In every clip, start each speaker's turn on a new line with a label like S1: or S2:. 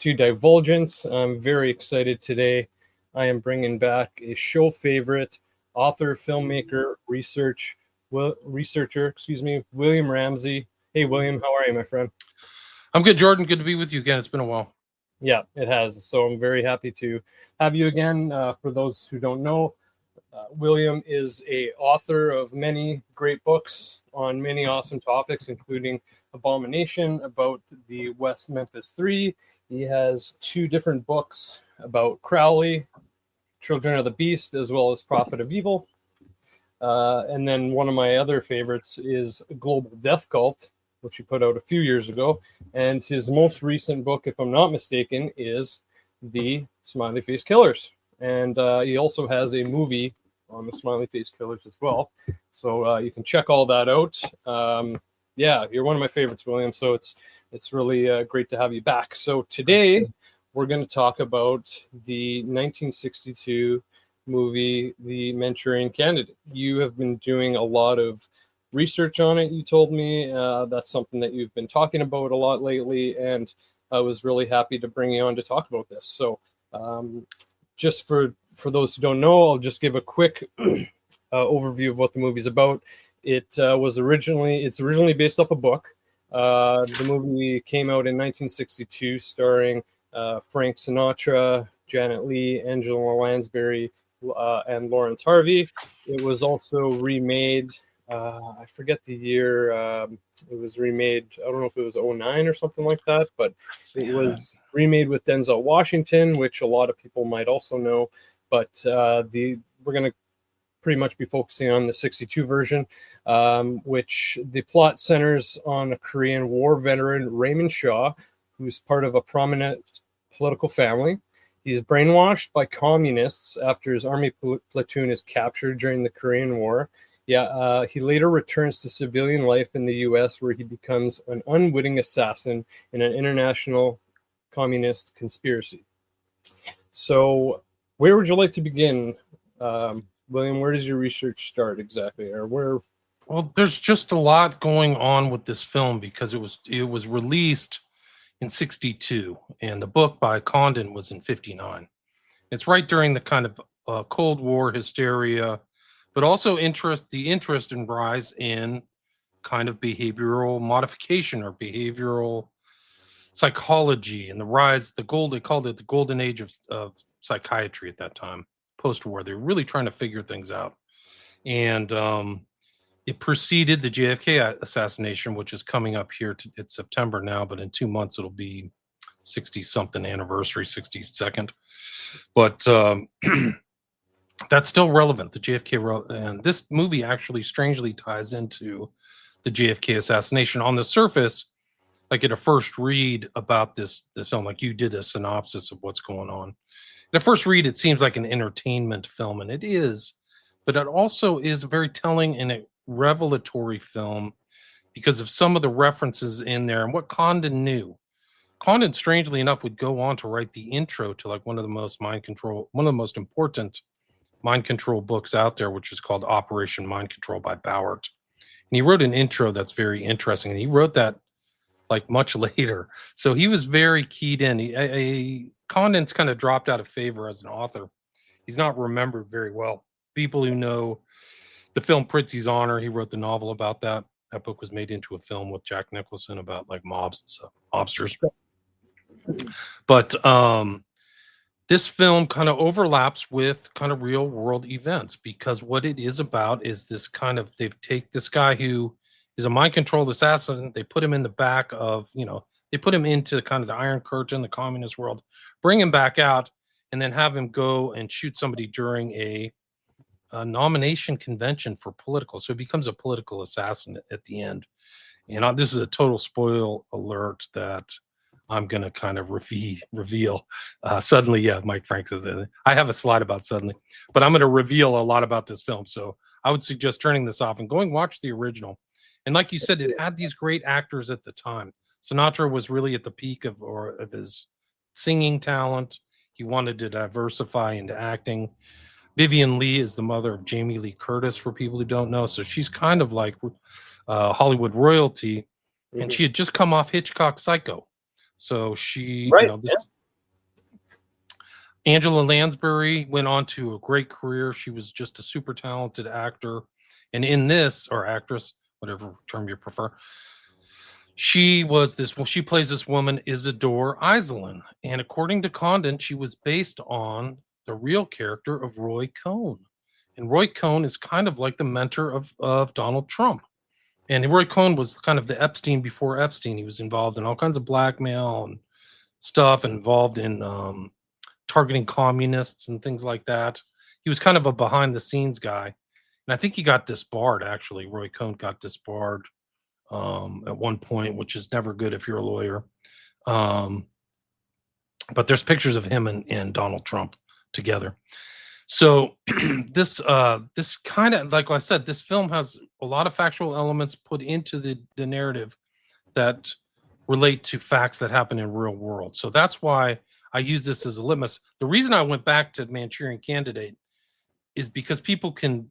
S1: to Divulgence. I'm very excited today. I am bringing back a show favorite, author, filmmaker, researcher, William Ramsey. Hey, William, how are you, my friend?
S2: I'm good, Jordan. Good to be with you again. It's been a while.
S1: Yeah, it has. So I'm very happy to have you again. For those who don't know, William is a author of many great books on many awesome topics, including Abomination, about the West Memphis Three. He has 2 different books about Crowley, Children of the Beast, as well as Prophet of Evil. And then one of my other favorites is Global Death Cult, which he put out a few years ago. And his most recent book, if I'm not mistaken, is The Smiley Face Killers. And he also has a movie on the Smiley Face Killers as well. So you can check all that out. Yeah, you're one of my favorites, William. So it's really great to have you back. So today we're going to talk about the 1962 movie, The Manchurian Candidate. You have been doing a lot of research on it, you told me. That's something that you've been talking about a lot lately, and I was really happy to bring you on to talk about this. So just for those who don't know, I'll just give a quick overview of what the movie's about. It's originally based off a book. The movie came out in 1962, starring Frank Sinatra, Janet Leigh, Angela Lansbury, and Lawrence Harvey. It was also remade. I forget the year it was remade. I don't know if it was 2009 or something like that, but it was remade with Denzel Washington, which a lot of people might also know. But we're going to pretty much be focusing on the 62 version, which the plot centers on a Korean War veteran, Raymond Shaw, who's part of a prominent political family. He's brainwashed by communists after his army platoon is captured during the Korean War. He later returns to civilian life in the U.S., where he becomes an unwitting assassin in an international communist conspiracy. So where would you like to begin, William? Where does your research start exactly? Or where?
S2: Well, there's just a lot going on with this film because it was released in 62, and the book by Condon was in 59. It's right during the kind of Cold War hysteria, but also the interest and rise in kind of behavioral modification or behavioral psychology, and the rise, they called it the golden age of psychiatry at that time, post-war. They were really trying to figure things out. And it preceded the JFK assassination, which is coming up here. It's September now, but in 2 months it'll be 60-something anniversary, 62nd. But that's still relevant, the JFK, and this movie actually strangely ties into the JFK assassination. On the surface, like at a first read about the film, like you did a synopsis of what's going on. At a first read, it seems like an entertainment film, and it is, but it also is very telling and a revelatory film because of some of the references in there and what Condon knew. Condon, strangely enough, would go on to write the intro to like one of the most important mind control books out there, which is called Operation Mind Control by Bauert. And he wrote an intro that's very interesting, and he wrote that like much later. So he was very keyed in. Condon's kind of dropped out of favor as an author. He's not remembered very well. People who know the film Prizzi's Honor, he wrote the novel about that. That book was made into a film with Jack Nicholson about like mobs and stuff, mobsters. But this film kind of overlaps with kind of real world events, because what it is about is this kind of, they take this guy who is a mind controlled assassin. They put him in the back of, they put him into kind of the Iron Curtain, the communist world, bring him back out, and then have him go and shoot somebody during a nomination convention for political. So he becomes a political assassin at the end. And this is a total spoil alert that I'm going to kind of reveal suddenly. Yeah, Mike Frank says that. I have a slide about suddenly, but I'm going to reveal a lot about this film. So I would suggest turning this off and going watch the original. And like you said, it had these great actors at the time. Sinatra was really at the peak of his singing talent. He wanted to diversify into acting. Vivien Leigh is the mother of Jamie Lee Curtis, for people who don't know. So she's kind of like Hollywood royalty. And she had just come off Hitchcock's Psycho. So she,
S1: right.
S2: Angela Lansbury went on to a great career. She was just a super talented actor. And in this, or actress, whatever term you prefer, she plays this woman, Isadore Iselin. And according to Condon, she was based on the real character of Roy Cohn. And Roy Cohn is kind of like the mentor of Donald Trump. And Roy Cohn was kind of the Epstein before Epstein. He was involved in all kinds of blackmail and stuff, involved in targeting communists and things like that. He was kind of a behind the scenes guy. And I think he got disbarred, actually. Roy Cohn got disbarred at one point, which is never good if you're a lawyer. But there's pictures of him and Donald Trump together. So this kind of, like I said, this film has a lot of factual elements put into the narrative that relate to facts that happen in real world. So that's why I use this as a litmus. The reason I went back to Manchurian Candidate is because people can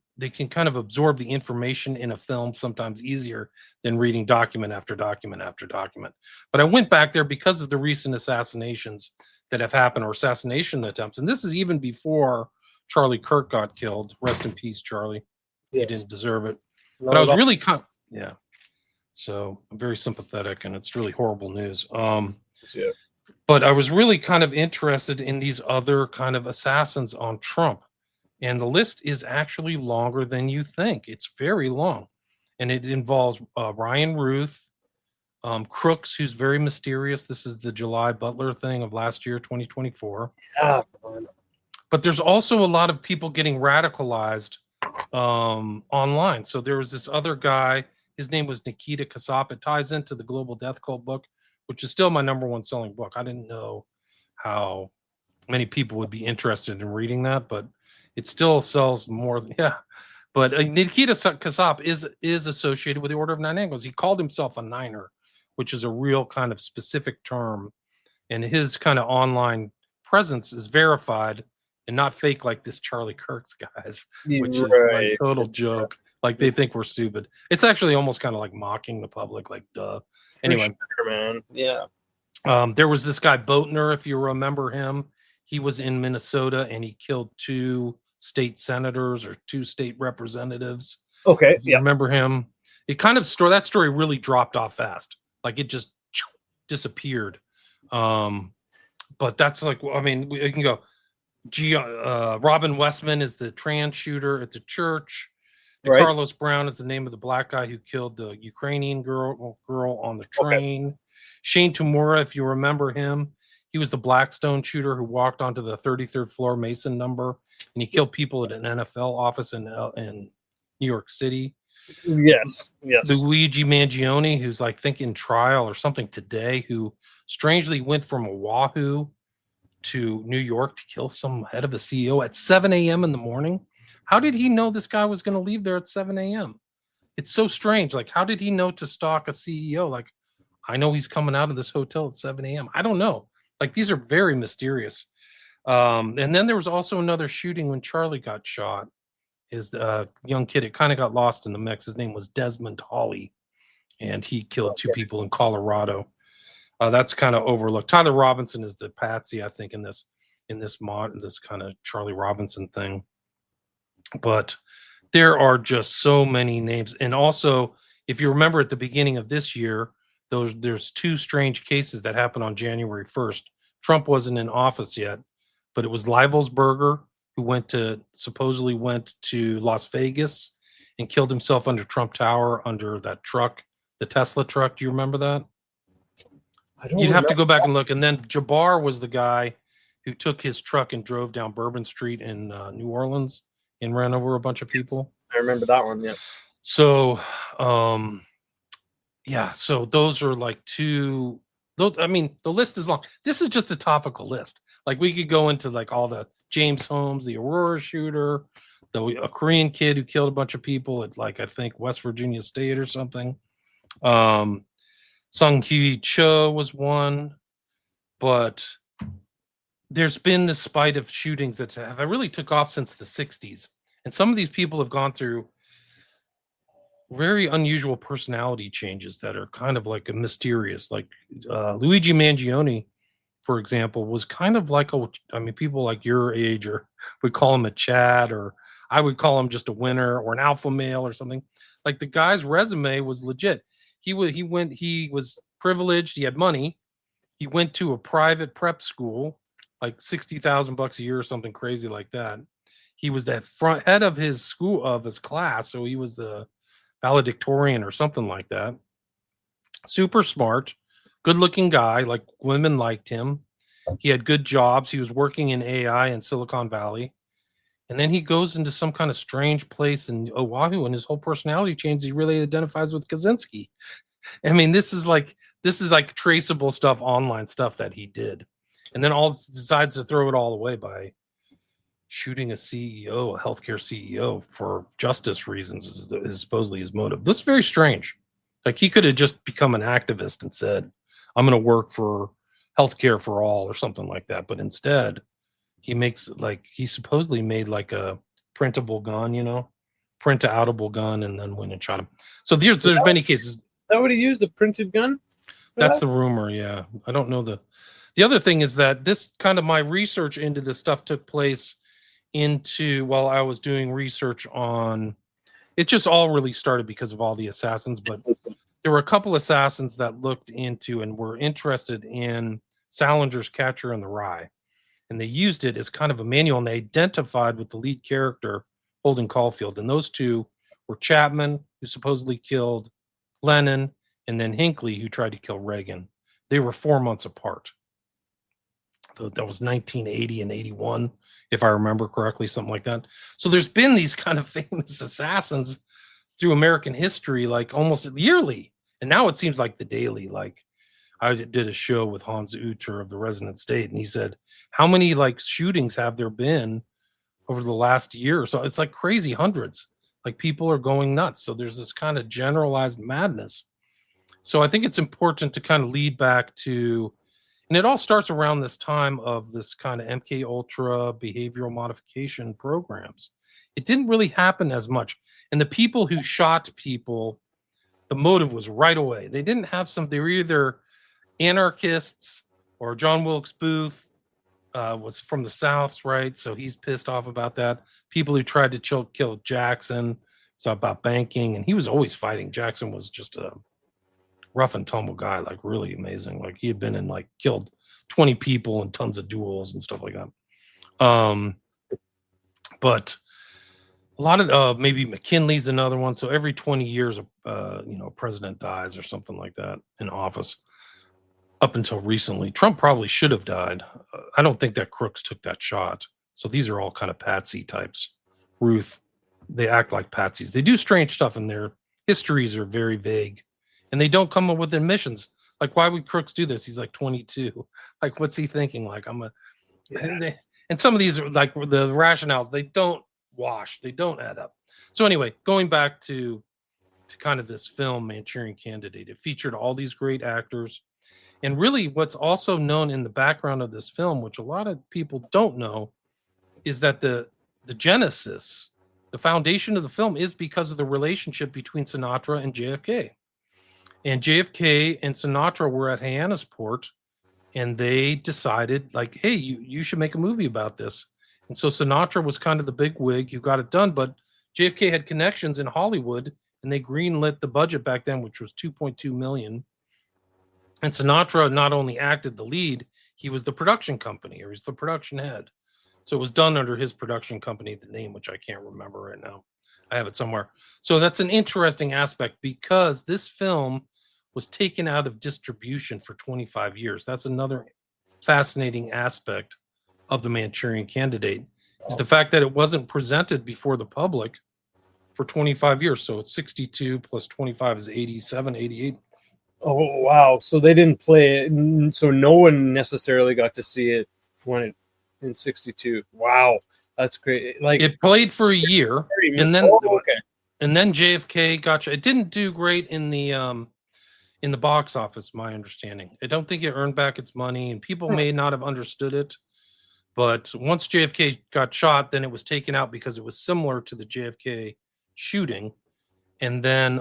S2: kind of absorb the information in a film sometimes easier than reading document after document after document. But I went back there because of the recent assassinations that have happened, or assassination attempts. And this is even before Charlie Kirk got killed. Rest in peace, Charlie. Yes. He didn't deserve it. But I was really yeah. So I'm very sympathetic, and it's really horrible news.
S1: Yeah.
S2: But I was really kind of interested in these other kind of assassins on Trump. And the list is actually longer than you think. It's very long. And it involves Ryan Ruth, Crooks, who's very mysterious. This is the July Butler thing of last year, 2024.
S1: Yeah.
S2: But there's also a lot of people getting radicalized online. So there was this other guy. His name was Nikita Kasap. It ties into the Global Death Cult book, which is still my number one selling book. I didn't know how many people would be interested in reading that, but it still sells more. Yeah. But Nikita Kasap is associated with the Order of Nine Angles. He called himself a Niner, which is a real kind of specific term. And his kind of online presence is verified and not fake like this Charlie Kirk's guys, which is like a total joke. Like they think we're stupid. It's actually almost kind of like mocking the public, like duh. Anyway,
S1: sure, man. Yeah.
S2: There was this guy Boatner, if you remember him. He was in Minnesota and he killed 2 state senators or 2 state representatives.
S1: Okay.
S2: Yeah. Remember him? It kind of that story really dropped off fast. Like it just disappeared. But that's like, I mean, we can go. Robin Westman is the trans shooter at the church. Right. Carlos Brown is the name of the black guy who killed the Ukrainian girl on the train. Okay. Shane Tamura, if you remember him, he was the Blackstone shooter who walked onto the 33rd floor Mason number, and he killed people at an NFL office in New York City.
S1: Yes.
S2: Luigi Mangione, who's like in trial or something today, who strangely went from Oahu to New York to kill some head of a CEO at 7 a.m. in the morning. How did he know this guy was going to leave there at 7 a.m.? It's so strange. Like, how did he know to stalk a CEO? Like, I know he's coming out of this hotel at 7 a.m. I don't know. Like, these are very mysterious. And then there was also another shooting when Charlie got shot. His young kid, it kind of got lost in the mix. His name was Desmond Hawley, and he killed 2 people in Colorado. That's kind of overlooked. Tyler Robinson is the patsy, I think, in this kind of Charlie Robinson thing. But there are just so many names. And also, if you remember at the beginning of this year, there's 2 strange cases that happened on January 1st. Trump wasn't in office yet, but it was Leibelsberger, who supposedly went to Las Vegas and killed himself under Trump Tower under that truck, the Tesla truck. Do you remember that? You'd have to go back and look. And then Jabbar was the guy who took his truck and drove down Bourbon Street in New Orleans and ran over a bunch of people.
S1: I remember that one. Yeah.
S2: So, so those are like 2. I mean, the list is long. This is just a topical list. Like we could go into like all the James Holmes, the Aurora shooter, a Korean kid who killed a bunch of people at like, I think West Virginia State or something. Sung Hee Cho was one, but there's been this spate of shootings that have really took off since the 60s. And some of these people have gone through very unusual personality changes that are kind of like mysterious. Like Luigi Mangione for example, was kind of like people like your age or would call him a Chad, or I would call him just a winner or an alpha male or something. Like the guy's resume was legit. He was privileged. He had money. He went to a private prep school, like $60,000 a year or something crazy like that. He was the front head of his school, of his class. So he was the valedictorian or something like that. Super smart, good looking guy. Like women liked him. He had good jobs. He was working in AI in Silicon Valley. And then he goes into some kind of strange place in Oahu, and his whole personality changes. He really identifies with Kaczynski. I mean, this is like traceable stuff, online stuff that he did. And then all decides to throw it all away by shooting a CEO, a healthcare CEO, for justice reasons is supposedly his motive. This is very strange. Like he could have just become an activist and said, I'm going to work for healthcare for all or something like that. But instead, he supposedly made like a printable gun, print outable gun, and then went and shot him. So there's many cases.
S1: Is that what he used, a printed gun?
S2: That's the rumor. Yeah. I don't know. The other thing is that this kind of my research into this stuff took place while I was doing research on, it just all really started because of all the assassins, but there were a couple assassins that looked into and were interested in Salinger's Catcher in the Rye. And they used it as kind of a manual, and they identified with the lead character, Holden Caulfield. And those two were Chapman, who supposedly killed Lennon, and then Hinckley, who tried to kill Reagan. They were 4 months apart. That was 1980 and 81, if I remember correctly, something like that. So there's been these kind of famous assassins through American history, like almost yearly. And now it seems like the daily. Like I did a show with Hans Uter of the Resident State, and he said, how many like shootings have there been over the last year or so? It's like crazy, hundreds. Like people are going nuts. So there's this kind of generalized madness. So I think it's important to kind of lead back to, and it all starts around this time of this kind of MK Ultra behavioral modification programs. It didn't really happen as much. And the people who shot people, the motive was right away. They didn't have they were either anarchists, or John Wilkes Booth was from the South, right? So he's pissed off about that. People who tried to kill Jackson, it's about banking, and he was always fighting. Jackson was just a rough and tumble guy, like really amazing. Like he had been in killed 20 people and tons of duels and stuff like that. But a lot of maybe McKinley's another one. So every 20 years, a president dies or something like that in office. Up until recently, Trump probably should have died. I don't think that Crooks took that shot. So these are all kind of patsy types. Ruth, they act like patsies. They do strange stuff, and their histories are very vague, and they don't come up with admissions. Like, why would Crooks do this? He's like 22. Like, what's he thinking? Like, and some of these are like the rationales, they don't wash. They don't add up. So anyway, going back to kind of this film, Manchurian Candidate, it featured all these great actors. And really what's also known in the background of this film, which a lot of people don't know, is that the genesis, the foundation of the film is because of the relationship between Sinatra and JFK. And JFK and Sinatra were at Hyannisport, and they decided, like, hey, you should make a movie about this. And so Sinatra was kind of the big wig who got it done, but JFK had connections in Hollywood, and they greenlit the budget back then, which was $2.2 million. And Sinatra not only acted the lead, he was the production company, or he's the production head. So it was done under his production company, the name, which I can't remember right now. I have it somewhere. So that's an interesting aspect, because this film was taken out of distribution for 25 years. That's another fascinating aspect of the Manchurian Candidate, is the fact that it wasn't presented before the public for 25 years. So it's 62 plus 25 is 87, 88.
S1: Oh, wow. So they didn't play it. So no one necessarily got to see it in 62. Wow. That's great. Like,
S2: it played for a year, and then and then JFK gotcha. It didn't do great in the box office, my understanding. I don't think it earned back its money, and people may not have understood it. But once JFK got shot, then it was taken out because it was similar to the JFK shooting. And then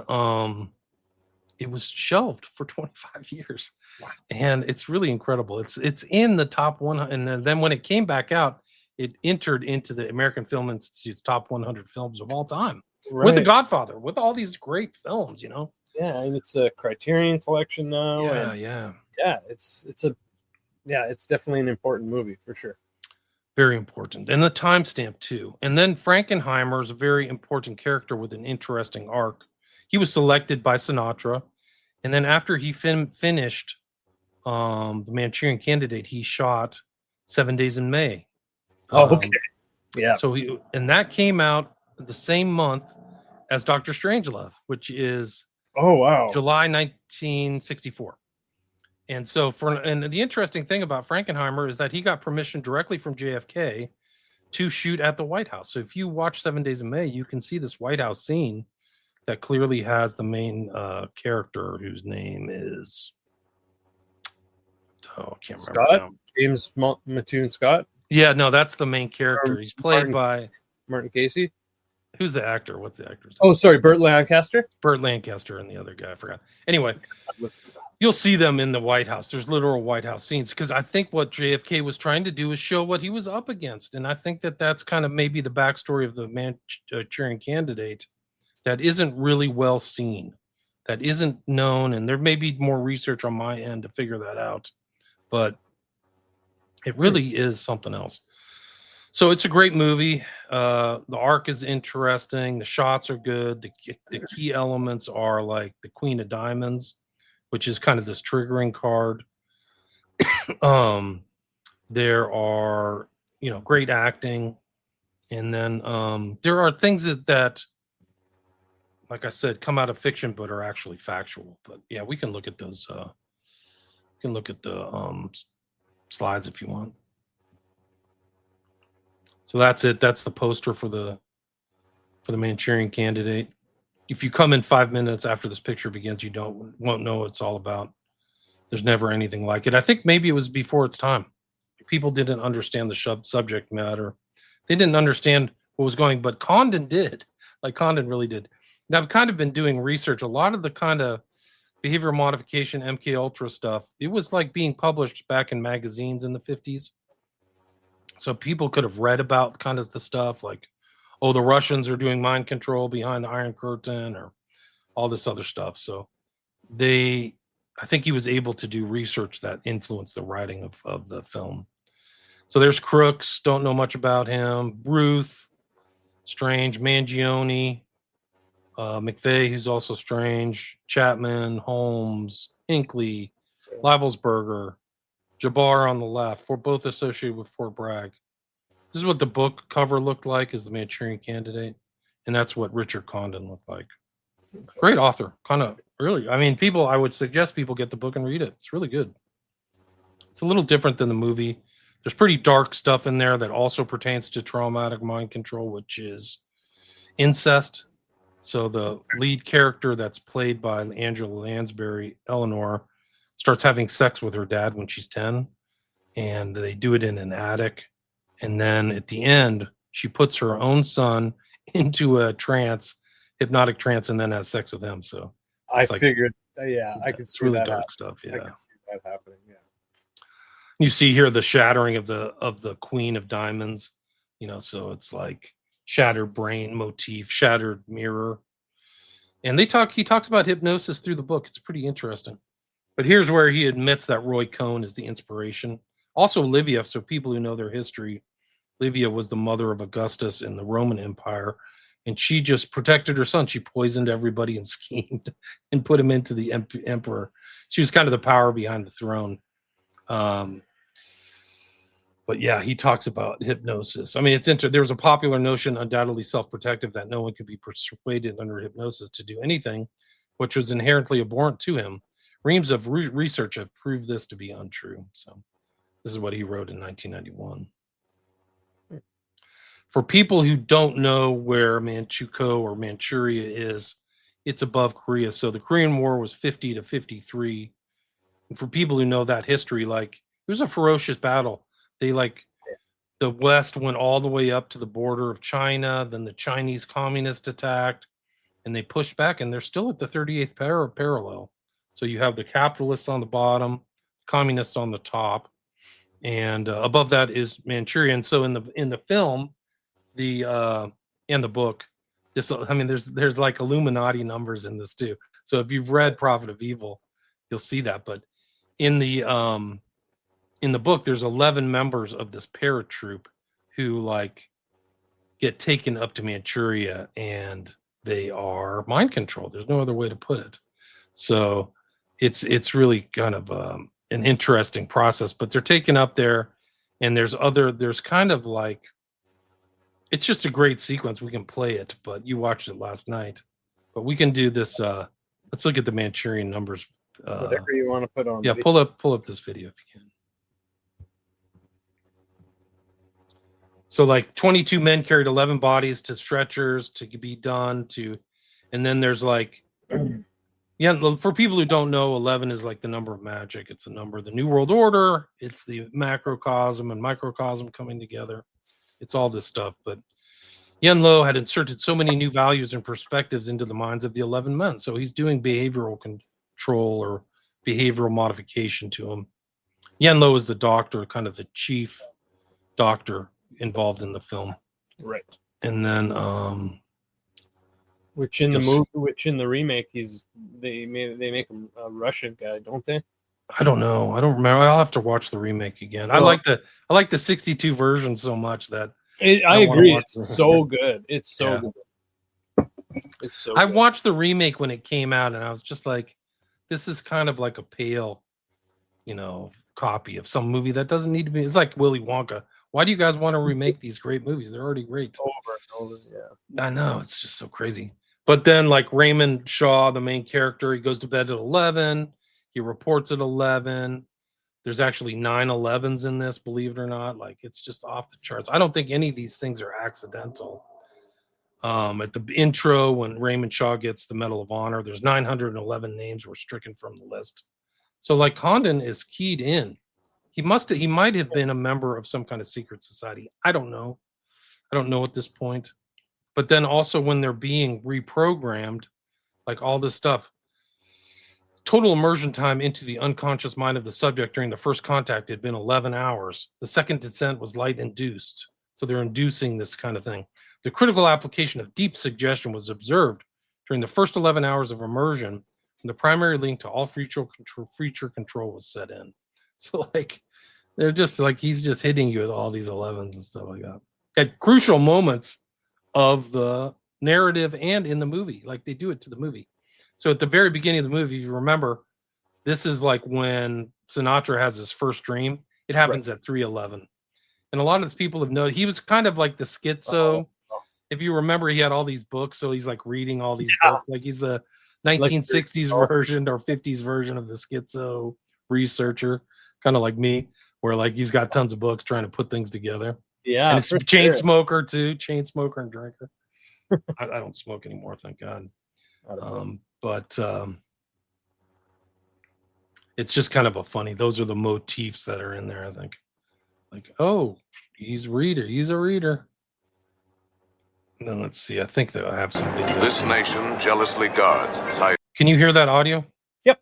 S2: it was shelved for 25 years.
S1: Wow.
S2: And it's really incredible. It's in the top 100. And then when it came back out, it entered into the American Film Institute's top 100 films of all time.
S1: Right.
S2: With The Godfather, with all these great films,
S1: Yeah, and it's a Criterion collection now.
S2: Yeah.
S1: It's definitely an important movie for sure.
S2: Very important. And the timestamp too. And then Frankenheimer is a very important character with an interesting arc. He was selected by Sinatra. And then after he finished the Manchurian Candidate, he shot 7 Days in May.
S1: Okay. Yeah.
S2: So that came out the same month as Dr. Strangelove, which is July 1964. And so and the interesting thing about Frankenheimer is that he got permission directly from JFK to shoot at the White House. So if you watch 7 Days in May, you can see this White House scene that clearly has the main character whose name is I can't remember.
S1: Scott? James Mattoon Scott?
S2: Yeah, no, that's the main character. He's played by
S1: Martin Casey.
S2: Who's the actor? What's the actor's name?
S1: Oh, sorry, Burt Lancaster.
S2: Burt Lancaster and the other guy, I forgot. Anyway, you'll see them in the White House. There's literal White House scenes because I think what JFK was trying to do is show what he was up against, and I think that's kind of maybe the backstory of the Manchurian Candidate that isn't really well seen, that isn't known, and there may be more research on my end to figure that out, but it really is something else. So it's a great movie. The arc is interesting. The shots are good. The key elements are like the Queen of Diamonds, which is kind of this triggering card. There are, great acting. And then there are things that, like I said, come out of fiction, but are actually factual. But yeah, we can look at those. We can look at the slides if you want. So that's it. That's the poster for the Manchurian Candidate. If you come in 5 minutes after this picture begins, you won't know what it's all about. There's never anything like it. I think maybe it was before its time. People didn't understand the subject matter. They didn't understand what was going, but Condon did. Like Condon really did. And I've kind of been doing research. A lot of the kind of behavioral modification, MK Ultra stuff, it was like being published back in magazines in the 50s. So people could have read about kind of the stuff like, oh, the Russians are doing mind control behind the Iron Curtain or all this other stuff. So I think he was able to do research that influenced the writing of the film. So there's Crooks, don't know much about him. Ruth, strange. Mangione, McVeigh, who's also strange. Chapman, Holmes, Hinckley, Livelsberger, Jabbar on the left, both associated with Fort Bragg. This is what the book cover looked like as the Manchurian Candidate, and that's what Richard Condon looked like. Great author, kind of really. I mean, I would suggest people get the book and read it. It's really good. It's a little different than the movie. There's pretty dark stuff in there that also pertains to traumatic mind control, which is incest. So the lead character that's played by Angela Lansbury, Eleanor, starts having sex with her dad when she's 10, and they do it in an attic. And then at the end, she puts her own son into a hypnotic trance, and then has sex with him. So
S1: I figured, I could see
S2: really
S1: that
S2: dark stuff. Yeah,
S1: I can see that happening. Yeah.
S2: You see here the shattering of the Queen of Diamonds. So it's like shattered brain motif, shattered mirror, and he talks about hypnosis through the book. It's pretty interesting. But here's where he admits that Roy Cohn is the inspiration. Also, Livia. So people who know their history, Livia was the mother of Augustus in the Roman Empire, and she just protected her son. She poisoned everybody and schemed and put him into the emperor. She was kind of the power behind the throne. But yeah, he talks about hypnosis. I mean, there was a popular notion, undoubtedly self-protective, that no one could be persuaded under hypnosis to do anything, which was inherently abhorrent to him. Reams of research have proved this to be untrue. So this is what he wrote in 1991. For people who don't know where Manchukuo or Manchuria is, it's above Korea. So the Korean War was 50 to 53. And for people who know that history, like, it was a ferocious battle. The West went all the way up to the border of China. Then the Chinese communists attacked. and they pushed back, and they're still at the 38th parallel. So you have the capitalists on the bottom, communists on the top, and above that is Manchurian. So in the film, and the book, there's like Illuminati numbers in this too. So if you've read Prophet of Evil, you'll see that. But in the book, there's 11 members of this paratroop who like get taken up to Manchuria, and they are mind controlled. There's no other way to put it. So it's really kind of an interesting process. But they're taken up there, and there's kind of like, it's just a great sequence. We can play it, but you watched it last night. But we can do this. Let's look at the Manchurian numbers.
S1: Whatever you want to put on.
S2: Yeah, pull up this video if you can. So like 22 men carried 11 bodies to stretchers to be done to, and then there's like, yeah, for people who don't know, 11 is like the number of magic. It's the number of the New World Order. It's the macrocosm and microcosm coming together. It's all this stuff. But Yen Lo had inserted so many new values and perspectives into the minds of the 11 men. So he's doing behavioral control or behavioral modification to them. Yen Lo is the doctor, kind of the chief doctor involved in the film,
S1: right?
S2: And then
S1: which in the remake they make him a Russian guy, don't they?
S2: I don't know, I don't remember. I'll have to watch the remake again. Well, I like the 62 version so much that
S1: I agree, it's so good. It's so good. It's so
S2: I
S1: good.
S2: watched the remake when it came out, and I was just like, this is kind of like a pale, copy of some movie that doesn't need to be. It's like Willy Wonka. Why do you guys want to remake these great movies? They're already great.
S1: Over and over, yeah.
S2: I know, it's just so crazy. But then, like Raymond Shaw, the main character, he goes to bed at 11. He reports at 11. There's actually 9 11s in this, believe it or not. Like, it's just off the charts. I don't think any of these things are accidental. At the intro, when Raymond Shaw gets the Medal of Honor, there's 911 names were stricken from the list. So, like, Condon is keyed in. He might have been a member of some kind of secret society. I don't know at this point. But then also when they're being reprogrammed, like all this stuff, total immersion time into the unconscious mind of the subject during the first contact had been 11 hours. The second descent was light induced. So they're inducing this kind of thing. The critical application of deep suggestion was observed during the first 11 hours of immersion, and the primary link to all future control was set in. So like, they're just like, he's just hitting you with all these 11s and stuff like that at crucial moments of the narrative and in the movie. Like, they do it to the movie. So at the very beginning of the movie, if you remember, this is like when Sinatra has his first dream. It happens at 3:11. And a lot of the people have noted he was kind of like the schizo. If you remember, he had all these books. So he's like reading all these books. Like, he's the 1960s version or 50s version of the schizo researcher, kind of like me, where like he's got tons of books trying to put things together.
S1: Yeah.
S2: And it's a chain smoker too, chain smoker and drinker. I don't smoke anymore, thank God. But it's just kind of a funny, those are the motifs that are in there, I think. Like, oh, he's a reader. And then let's see, I think that I have some video.
S3: This nation jealously guards its high.
S2: Can you hear that audio?
S1: Yep.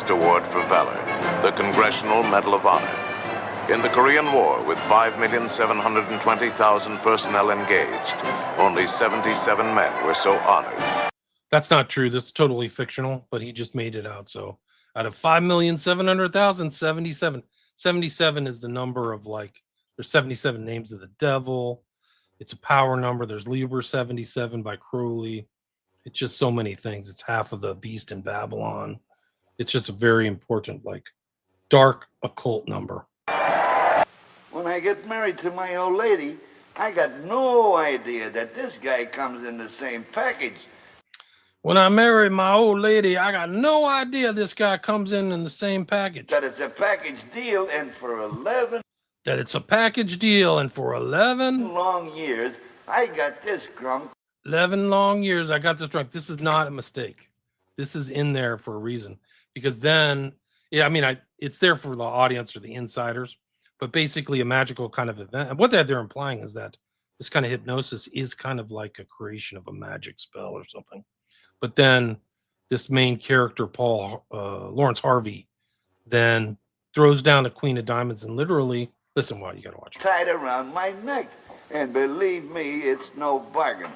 S3: Award for valor, the Congressional Medal of Honor. In the Korean War, with 5,720,000 personnel engaged, only 77 men were so honored.
S2: That's not true. That's totally fictional, but he just made it out. So out of 5,700,000, 77 is the number of, like, there's 77 names of the devil. It's a power number. There's Liber 77 by Crowley. It's just so many things. It's half of the beast in Babylon. It's just a very important, like, dark occult number.
S4: When I get married to my old lady, I got no idea that this guy comes in the same package.
S2: When I marry my old lady, I got no idea this guy comes in the same package.
S4: That it's a package deal, and for 11 long years, I got this drunk.
S2: 11 long years, I got this drunk. This is not a mistake. This is in there for a reason. Because then, yeah, I mean, it's there for the audience or the insiders. But basically a magical kind of event. And what they're implying is that this kind of hypnosis is kind of like a creation of a magic spell or something. But then this main character, Lawrence Harvey, then throws down the Queen of Diamonds and literally, listen, you got to watch it.
S4: Tied around my neck. And believe me, it's no bargain.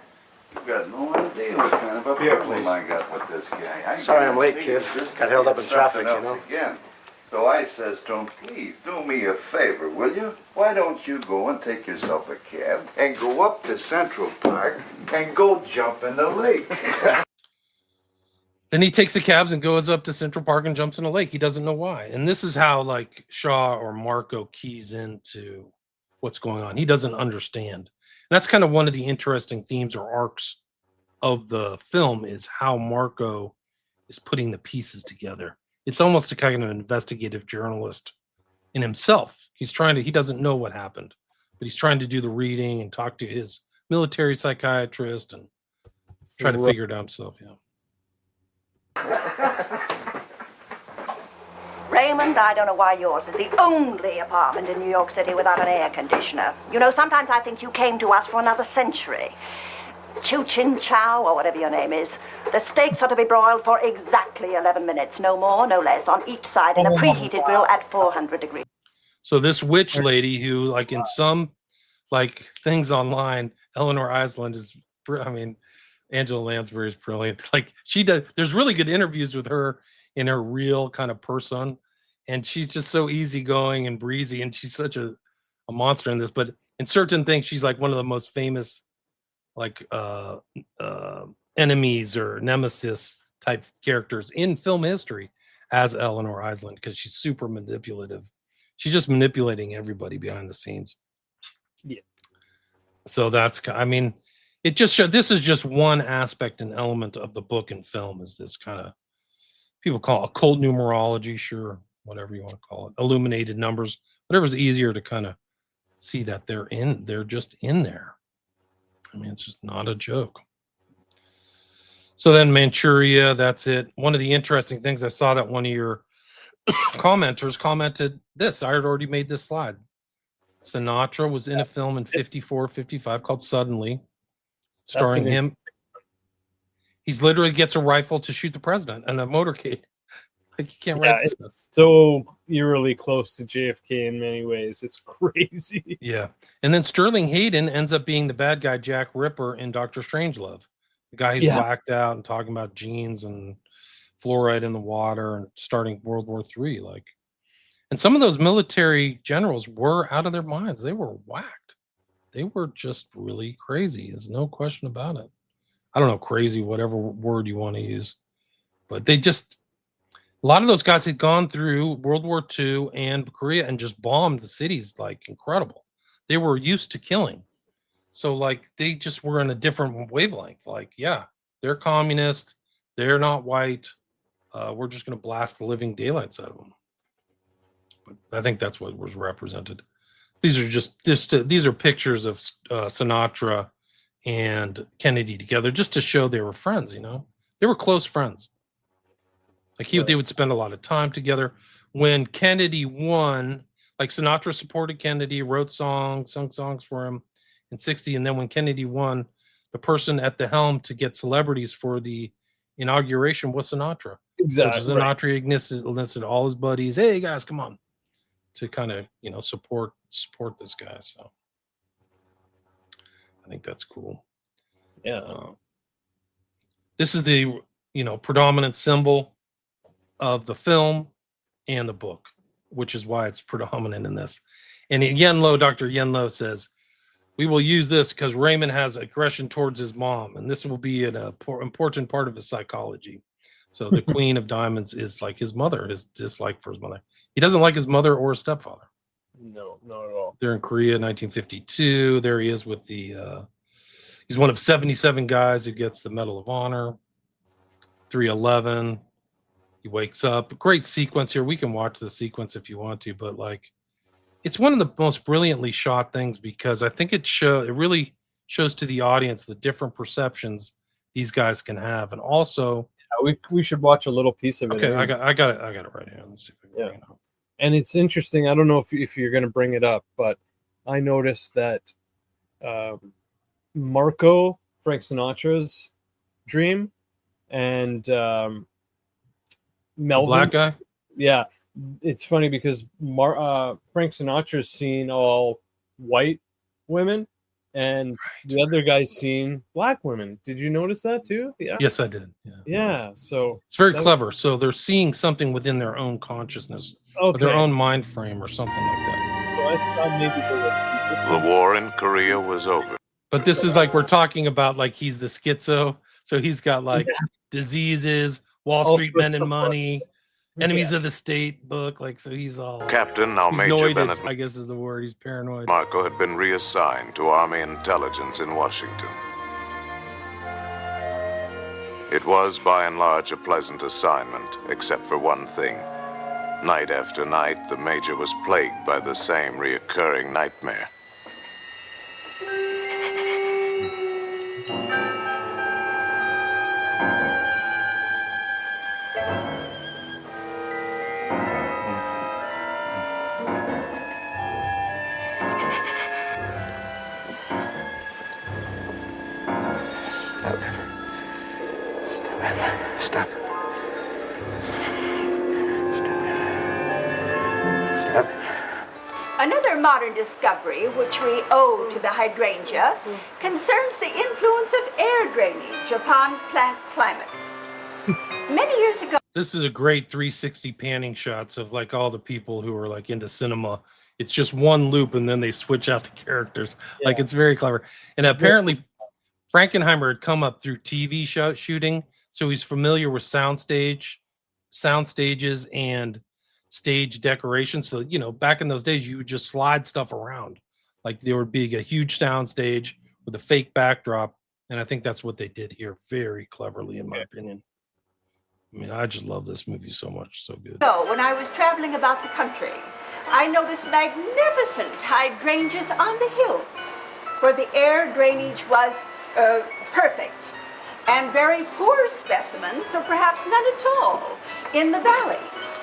S4: You got no idea what kind of a problem I got with this guy.
S5: Sorry I'm late, kid. Got held up in traffic, you know.
S4: Again. So I says to him, please do me a favor, will you? Why don't you go and take yourself a cab and go up to Central Park and go jump in the lake?
S2: Then he takes the cabs and goes up to Central Park and jumps in a lake. He doesn't know why. And this is how like Shaw or Marco keys into what's going on. He doesn't understand. And that's kind of one of the interesting themes or arcs of the film is how Marco is putting the pieces together. It's almost a kind of investigative journalist in himself. He doesn't know what happened, but he's trying to do the reading and talk to his military psychiatrist and try to figure it out himself. Yeah.
S6: Raymond, I don't know why yours is the only apartment in New York City without an air conditioner. You know, sometimes I think you came to us for another century. Chu Chin Chow, or whatever your name is. The steaks are to be broiled for exactly 11 minutes, no more, no less, on each side in a preheated grill at 400 degrees.
S2: So this witch lady who, like in some like things online, Eleanor Island is, Angela Lansbury is brilliant. Like there's really good interviews with her in her real kind of person. And she's just so easygoing and breezy. And she's such a monster in this, but in certain things, she's like one of the most famous enemies or nemesis type characters in film history as Eleanor Island, because she's super manipulative. She's just manipulating everybody behind the scenes.
S1: Yeah.
S2: So it just shows this is just one aspect and element of the book and film is this kind of, people call it occult numerology, sure, whatever you want to call it, illuminated numbers, whatever's easier to kind of see that they're just in there. It's just not a joke. So then Manchuria, that's it. One of the interesting things I saw that one of your commenters commented this. I had already made this slide. Sinatra was in a film in 54, 55 called Suddenly, starring him. He's literally gets a rifle to shoot the president and a motorcade. Like, you can't write this stuff.
S1: So eerily close to JFK in many ways. It's crazy.
S2: Yeah. And then Sterling Hayden ends up being the bad guy, Jack Ripper, in Dr. Strangelove. The guy who's whacked out and talking about genes and fluoride in the water and starting World War III. And some of those military generals were out of their minds. They were whacked. They were just really crazy. There's no question about it. I don't know, crazy, whatever word you want to use. But a lot of those guys had gone through World War II and Korea and just bombed the cities like incredible. They were used to killing. So they just were in a different wavelength. They're communist. They're not white. We're just going to blast the living daylights out of them. But I think that's what was represented. These are pictures of Sinatra and Kennedy together just to show they were friends, They were close friends. They would spend a lot of time together. When Kennedy won, Sinatra supported Kennedy, wrote songs, sung songs for him in 60. And then when Kennedy won, the person at the helm to get celebrities for the inauguration was Sinatra.
S1: Exactly.
S2: So Sinatra enlisted all his buddies. Hey guys, come on, to kind of support this guy. So I think that's cool.
S1: Yeah.
S2: This is the predominant symbol of the film and the book, which is why it's predominant in this. And Dr. Yenlo says, we will use this because Raymond has aggression towards his mom, and this will be an important part of his psychology. So the Queen of Diamonds is like his mother, his dislike for his mother. He doesn't like his mother or his stepfather.
S1: No, not at all.
S2: They're in Korea, 1952. There he is with he's one of 77 guys who gets the Medal of Honor. 311. He wakes up. Great sequence here. We can watch the sequence if you want to, but it's one of the most brilliantly shot things because I think it really shows to the audience the different perceptions these guys can have, and also
S1: we should watch a little piece of it.
S2: Okay, I got it right here. Let's see if we can bring it up.
S1: And it's interesting. I don't know if you're going to bring it up, but I noticed that Marco, Frank Sinatra's dream, and
S2: The black guy.
S1: Yeah, it's funny because Frank Sinatra's seen all white women, and the other guy's seen black women. Did you notice that too? Yeah.
S2: Yes, I did. Yeah.
S1: Yeah. So
S2: It's very clever. So they're seeing something within their own consciousness, or their own mind frame, or something like that.
S1: So I thought maybe
S3: The war in Korea was over.
S2: But this is like we're talking about, like he's the schizo, so he's got like diseases, Wall Street Men and Money, Enemies of the State book, like so he's all
S3: Captain, now
S2: he's
S3: Major
S2: noided,
S3: Bennett
S2: I guess is the word. He's paranoid.
S3: Marco had been reassigned to Army intelligence in Washington. It was by and large a pleasant assignment, except for one thing. Night after night, the Major was plagued by the same reoccurring nightmare.
S5: Stop.
S7: Another modern discovery, which we owe to the hydrangea, concerns the influence of air drainage upon plant climate. Many years ago...
S2: This is a great 360 panning shots of like all the people who are like into cinema. It's just one loop and then they switch out the characters. Yeah. Like it's very clever. And apparently Frankenheimer had come up through TV shooting, so he's familiar with sound stages and stage decoration. So, you know, back in those days, you would just slide stuff around. Like there would be a huge sound stage with a fake backdrop. And I think that's what they did here very cleverly, in my opinion. I mean, I just love this movie so much. So good.
S7: So when I was traveling about the country, I noticed magnificent hydrangeas on the hills where the air drainage was perfect, and very poor specimens, or perhaps none at all, in the valleys.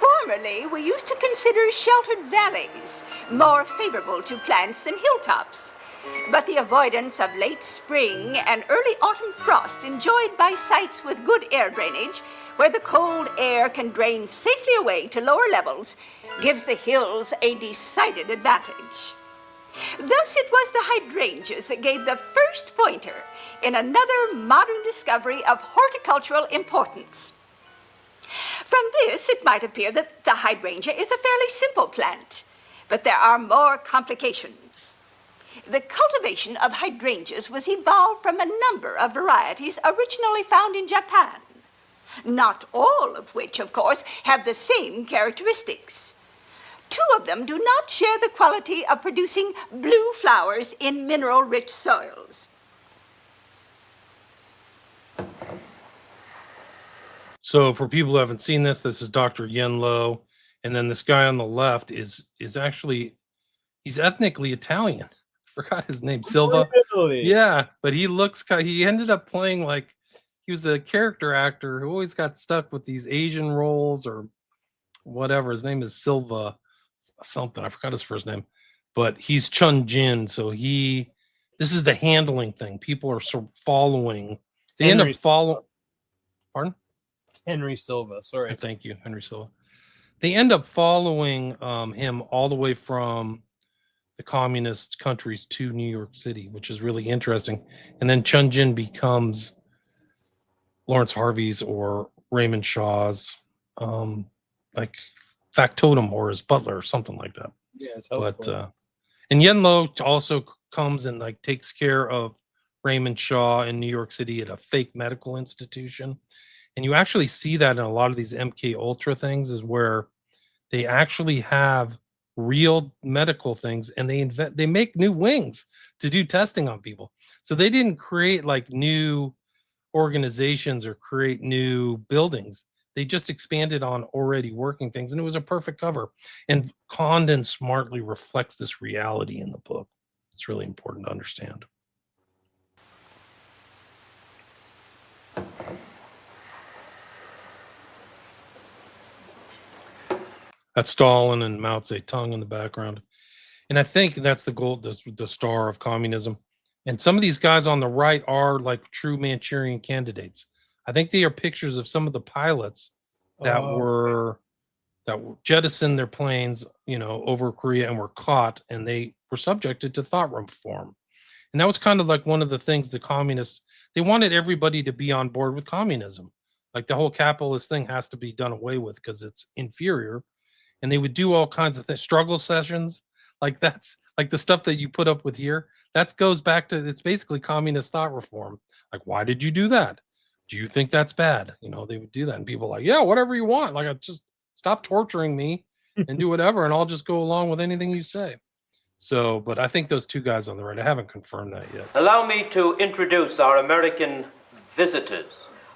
S7: Formerly, we used to consider sheltered valleys more favorable to plants than hilltops. But the avoidance of late spring and early autumn frost enjoyed by sites with good air drainage, where the cold air can drain safely away to lower levels, gives the hills a decided advantage. Thus it was the hydrangeas that gave the first pointer in another modern discovery of horticultural importance. From this, it might appear that the hydrangea is a fairly simple plant, but there are more complications. The cultivation of hydrangeas was evolved from a number of varieties originally found in Japan, not all of which, of course, have the same characteristics. Two of them do not share the quality of producing blue flowers in mineral-rich soils.
S2: So for people who haven't seen this is Dr. Yen Lo. And then this guy on the left is actually, he's ethnically Italian. I forgot his name, Silva.
S1: Really?
S2: Yeah, but he ended up playing like, he was a character actor who always got stuck with these Asian roles or whatever. His name is Silva something. I forgot his first name, but he's Chun Jin. So this is the handling thing. People are sort of following. They end up following. Pardon?
S1: Henry Silva. Sorry.
S2: Thank you, Henry Silva. They end up following him all the way from the communist countries to New York City, which is really interesting. And then Chun Jin becomes Lawrence Harvey's or Raymond Shaw's like factotum or his butler or something like that.
S1: Yeah,
S2: and Yen Lo also comes and like takes care of Raymond Shaw in New York City at a fake medical institution. And you actually see that in a lot of these MK Ultra things, is where they actually have real medical things and they make new wings to do testing on people. So they didn't create like new organizations or create new buildings. They just expanded on already working things, and it was a perfect cover. And Condon smartly reflects this reality in the book. It's really important to understand. That's Stalin and Mao Zedong in the background. And I think that's the star of communism. And some of these guys on the right are like true Manchurian candidates. I think they are pictures of some of the pilots that were jettisoned their planes, over Korea and were caught, and they were subjected to thought reform. And that was kind of like one of the things the communists, they wanted everybody to be on board with communism. Like the whole capitalist thing has to be done away with because it's inferior. And they would do all kinds of things, struggle sessions. Like that's like the stuff that you put up with here. That goes back to, it's basically communist thought reform. Like, why did you do that? Do you think that's bad? They would do that. And people are like, yeah, whatever you want. Like, just stop torturing me and do whatever. And I'll just go along with anything you say. So, but I think those two guys on the right, I haven't confirmed that yet.
S8: Allow me to introduce our American visitors.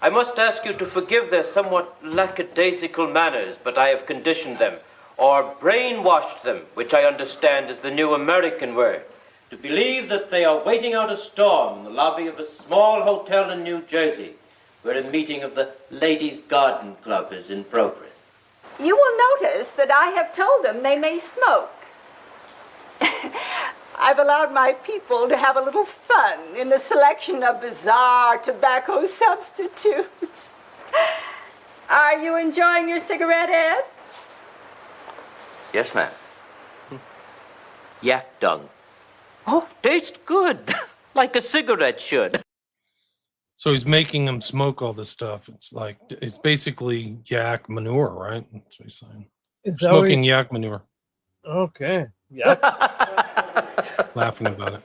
S8: I must ask you to forgive their somewhat lackadaisical manners, but I have conditioned them, or brainwashed them, which I understand is the new American word, to believe that they are waiting out a storm in the lobby of a small hotel in New Jersey, where a meeting of the Ladies' Garden Club is in progress.
S7: You will notice that I have told them they may smoke. I've allowed my people to have a little fun in the selection of bizarre tobacco substitutes. Are you enjoying your cigarette, Ed?
S8: Yes, ma'am. Yak dung. Oh, tastes good, like a cigarette should.
S2: So he's making them smoke all this stuff. It's basically yak manure, right? That's what he's saying. Smoking yak manure.
S1: Okay. Yeah.
S2: Laughing about it.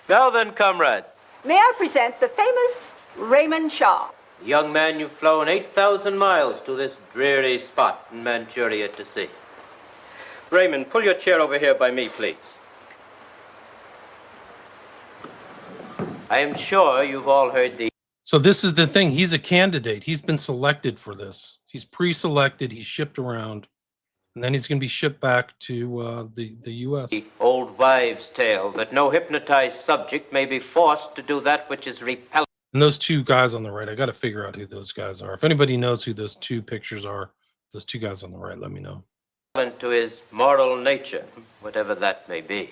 S8: Now then, comrade.
S7: May I present the famous Raymond Shaw?
S8: Young man, you've flown 8,000 miles to this dreary spot in Manchuria to see. Raymond, pull your chair over here by me, please. I am sure you've all heard the...
S2: So this is the thing. He's a candidate. He's been selected for this. He's pre-selected. He's shipped around. And then he's going to be shipped back to the U.S.
S8: The old wives' tale that no hypnotized subject may be forced to do that which is repellent.
S2: And those two guys on the right, I got to figure out who those guys are. If anybody knows who those two pictures are, those two guys on the right, let me know.
S8: To his moral nature, whatever that may be.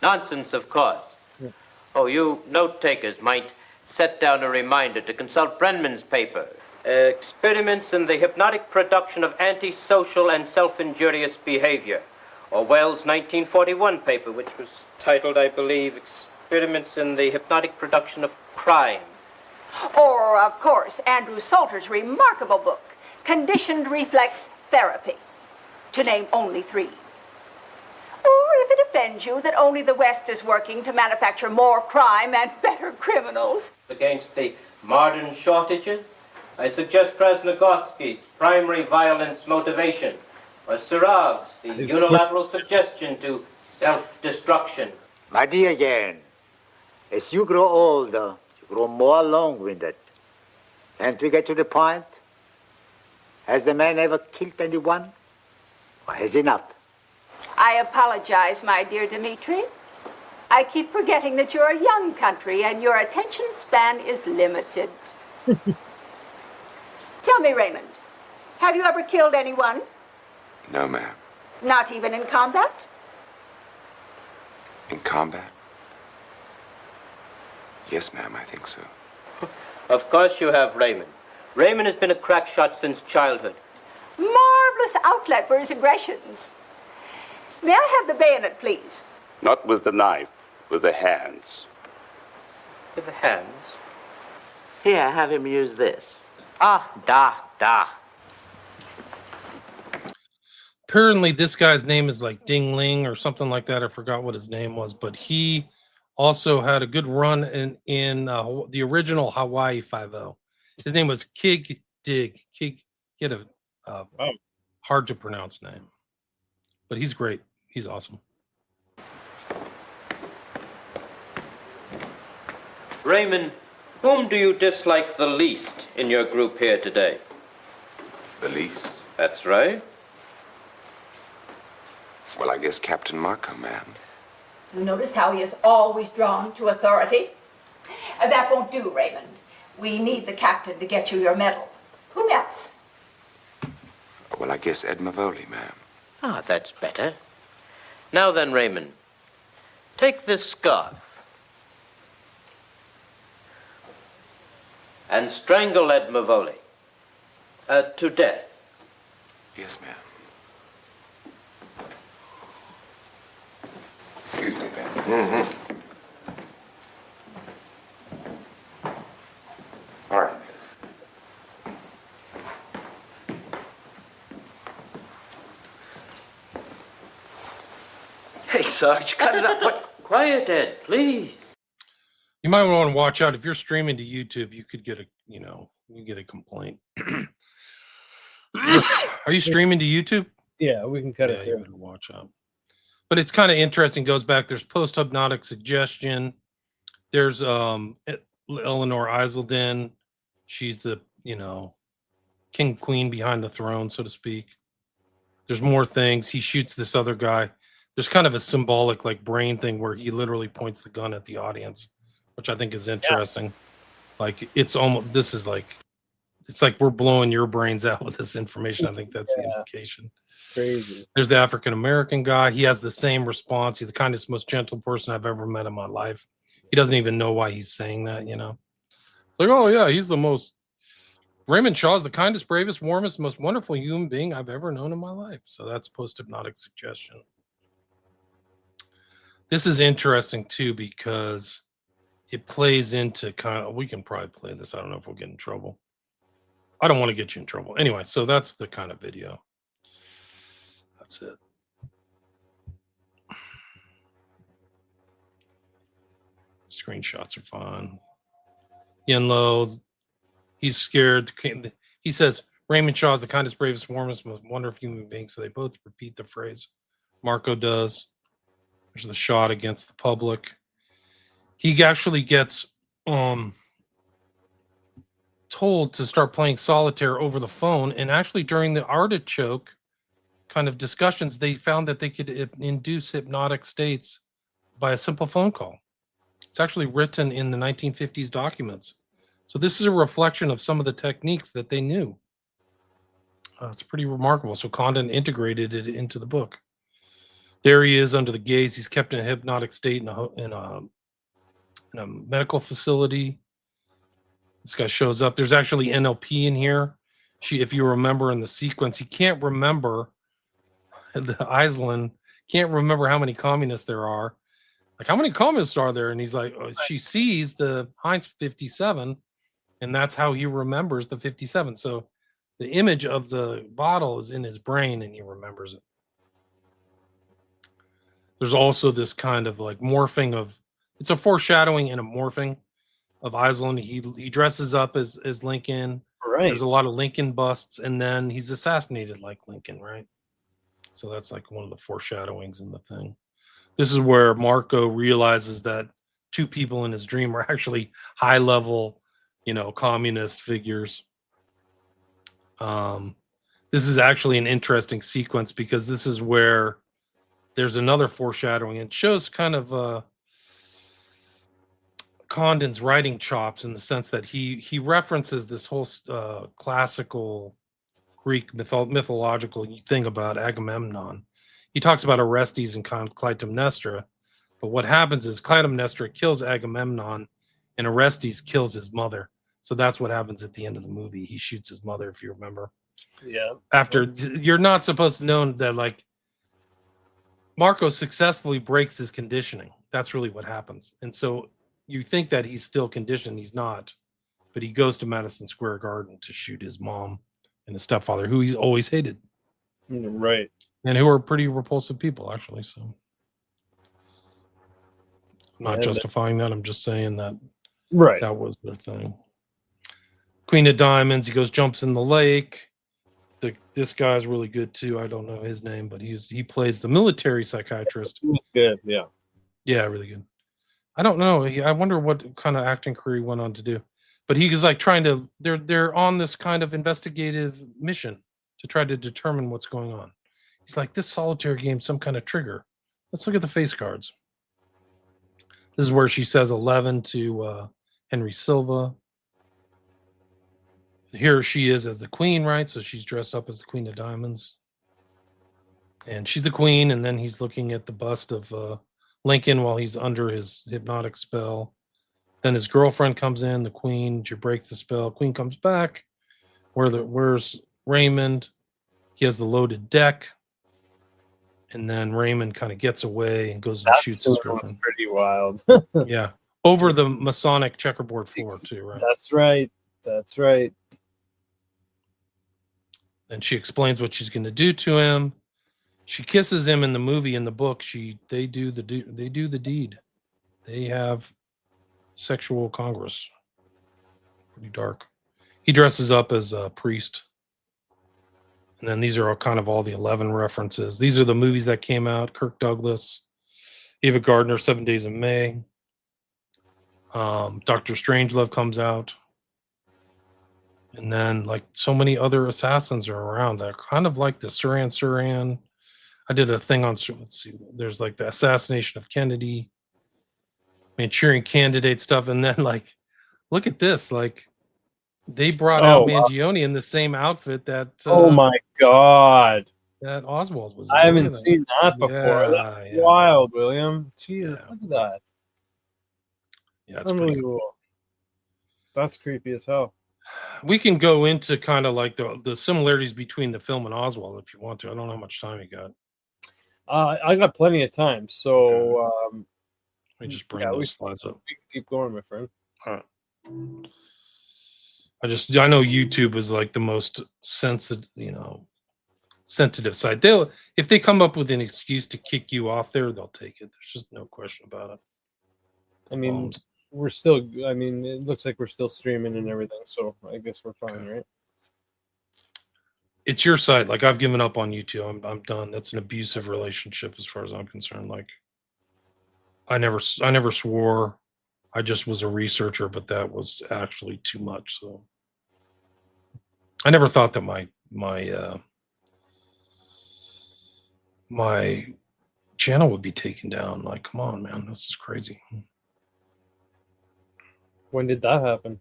S8: Nonsense, of course. Yeah. Oh, you note-takers might set down a reminder to consult Brenman's paper, Experiments in the Hypnotic Production of Antisocial and Self-Injurious Behavior, or Wells' 1941 paper, which was titled, I believe, Experiments in the Hypnotic Production of Crime.
S7: Or, of course, Andrew Salter's remarkable book, Conditioned Reflex Therapy, to name only 3. Or if it offends you that only the West is working to manufacture more crime and better criminals.
S8: Against the modern shortages, I suggest Krasnogorsky's Primary Violence Motivation, or Sarav's The Unilateral Suggestion to Self-Destruction.
S5: My dear Jan, as you grow older, you grow more long-winded. Can't we get to the point? Has the man ever killed anyone? Or has he not?
S7: I apologize, my dear Dmitri. I keep forgetting that you're a young country and your attention span is limited. Tell me, Raymond, have you ever killed anyone?
S3: No, ma'am.
S7: Not even in combat?
S3: In combat? Yes, ma'am, I think so.
S8: Of course you have, Raymond. Raymond has been a crack shot since childhood.
S7: Marvelous outlet for his aggressions. May I have the bayonet, please?
S9: Not with the knife, with the hands.
S8: With the hands?
S10: Here, have him use this.
S8: Da.
S2: Apparently this guy's name is like Ding Ling or something like that. I forgot what his name was, but he also had a good run in the original Hawaii Five-0. His name was Kig Dig. He had a hard to pronounce name, but he's great. He's awesome.
S8: Raymond, whom do you dislike the least in your group here today?
S3: The least?
S8: That's right.
S3: Well, I guess Captain Marco, ma'am.
S7: Notice how he is always drawn to authority? That won't do, Raymond. We need the captain to get you your medal. Whom else?
S3: Well, I guess Ed Mavoli, ma'am.
S8: Ah, that's better. Now then, Raymond, take this scarf. and strangle Ed Mavoli to death.
S11: Yes, ma'am.
S4: Excuse me, Ben.
S11: Mm-hmm. All right.
S8: Hey, Sarge, cut it up. What? Quiet, Ed, please.
S2: You might want to watch out if you're streaming to YouTube. You could get a complaint. Are you streaming to YouTube?
S1: Yeah, we can cut
S2: Yeah,
S1: it
S2: you
S1: there.
S2: better watch out. But it's kind of interesting. Goes back. There's post-hypnotic suggestion. There's Eleanor Iselden. She's the king queen behind the throne, so to speak. There's more things. He shoots this other guy. There's kind of a symbolic like brain thing where he literally points the gun at the audience, which I think is interesting. Yeah. Like it's like we're blowing your brains out with this information. I think that's the implication.
S1: Crazy.
S2: There's the African American guy. He has the same response. He's the kindest, most gentle person I've ever met in my life. He doesn't even know why he's saying that, It's like, oh yeah, he's the most Raymond Shaw's the kindest, bravest, warmest, most wonderful human being I've ever known in my life. So that's post-hypnotic suggestion. This is interesting too because it plays into we can probably play this. I don't know if we'll get in trouble. I don't want to get you in trouble. Anyway, so that's the kind of video. That's it. Screenshots are fun. Yenlo, he's scared. He says, Raymond Shaw is the kindest, bravest, warmest, most wonderful human being. So they both repeat the phrase. Marco does. There's the shot against the public. He actually gets told to start playing solitaire over the phone. And actually during the artichoke kind of discussions, they found that they could induce hypnotic states by a simple phone call. It's actually written in the 1950s documents. So this is a reflection of some of the techniques that they knew. It's pretty remarkable. So Condon integrated it into the book. There he is under the gaze. He's kept in a hypnotic state in a medical facility. This guy shows up. There's actually NLP in here. If you remember in the sequence, he can't remember, the Iselin can't remember how many communists there are. Like, how many communists are there? And he's like, she sees the Heinz 57, and that's how he remembers the 57. So the image of the bottle is in his brain, and he remembers it. There's also this kind of like morphing of, it's a foreshadowing and a morphing of Iselin. He dresses up as Lincoln.
S1: Right.
S2: There's a lot of Lincoln busts, and then he's assassinated like Lincoln, right? So that's like one of the foreshadowings in the thing. This is where Marco realizes that two people in his dream are actually high level, communist figures. This is actually an interesting sequence because this is where there's another foreshadowing. It shows kind of Condon's writing chops in the sense that he references this whole classical Greek mythological thing about Agamemnon. He talks about Orestes and Clytemnestra, but what happens is Clytemnestra kills Agamemnon and Orestes kills his mother. So that's what happens at the end of the movie. He shoots his mother, if you remember.
S1: Yeah.
S2: After, you're not supposed to know that, like, Marco successfully breaks his conditioning. That's really what happens. And so you think that he's still conditioned. He's not. But he goes to Madison Square Garden to shoot his mom and his stepfather, who he's always hated.
S1: Right.
S2: And who are pretty repulsive people, actually. So I'm not justifying that. I'm just saying that that was their thing. Queen of Diamonds, he goes, jumps in the lake. This guy's really good too. I don't know his name, but he plays the military psychiatrist.
S1: Good, yeah.
S2: Yeah, really good. I don't know. I wonder what kind of acting career he went on to do. But he was like trying to, they're on this kind of investigative mission to try to determine what's going on. He's like, this solitaire game's some kind of trigger. Let's look at the face cards. This is where she says 11 to Henry Silva. Here she is as the queen, right? So she's dressed up as the Queen of Diamonds. And she's the queen, and then he's looking at the bust of Lincoln while he's under his hypnotic spell. Then his girlfriend comes in, the queen. She breaks the spell. Queen comes back. Where's Raymond? He has the loaded deck. And then Raymond kind of gets away and goes and shoots his girlfriend.
S1: Pretty wild.
S2: Yeah. Over the Masonic checkerboard floor, too, right?
S1: That's right. That's right.
S2: And she explains what she's going to do to him. She kisses him in the movie. In the book, they do the deed. They have sexual congress. Pretty dark. He dresses up as a priest. And then these are all the 11 references. These are the movies that came out. Kirk Douglas, Ava Gardner, 7 Days of May. Dr. Strangelove comes out. And then, like, so many other assassins are around that are kind of like the Saran. I did a thing on, let's see, there's like the assassination of Kennedy, Manchurian Candidate stuff. And then, like, look at this. Like, they brought out Mangione in the same outfit that.
S1: Oh my God.
S2: That Oswald was.
S1: I haven't seen that before.
S2: Yeah,
S1: That's wild, William. Jesus, look at that.
S2: Yeah, it's pretty cool.
S1: That's creepy as hell.
S2: We can go into kind of like the similarities between the film and Oswald if you want to. I don't know how much time you got.
S1: I got plenty of time, so
S2: let me just bring those slides up.
S1: We can keep going, my friend.
S2: All right. I know YouTube is like the most sensitive side. If they come up with an excuse to kick you off there, they'll take it. There's just no question about it.
S1: I mean, it looks like we're still streaming and everything, so I guess we're fine, right?
S2: It's your side. Like, I've given up on YouTube. I'm done. That's an abusive relationship as far as I'm concerned. Like, I never swore. I just was a researcher, but that was actually too much. So I never thought that my channel would be taken down. Like, come on, man, this is crazy.
S1: When did that happen?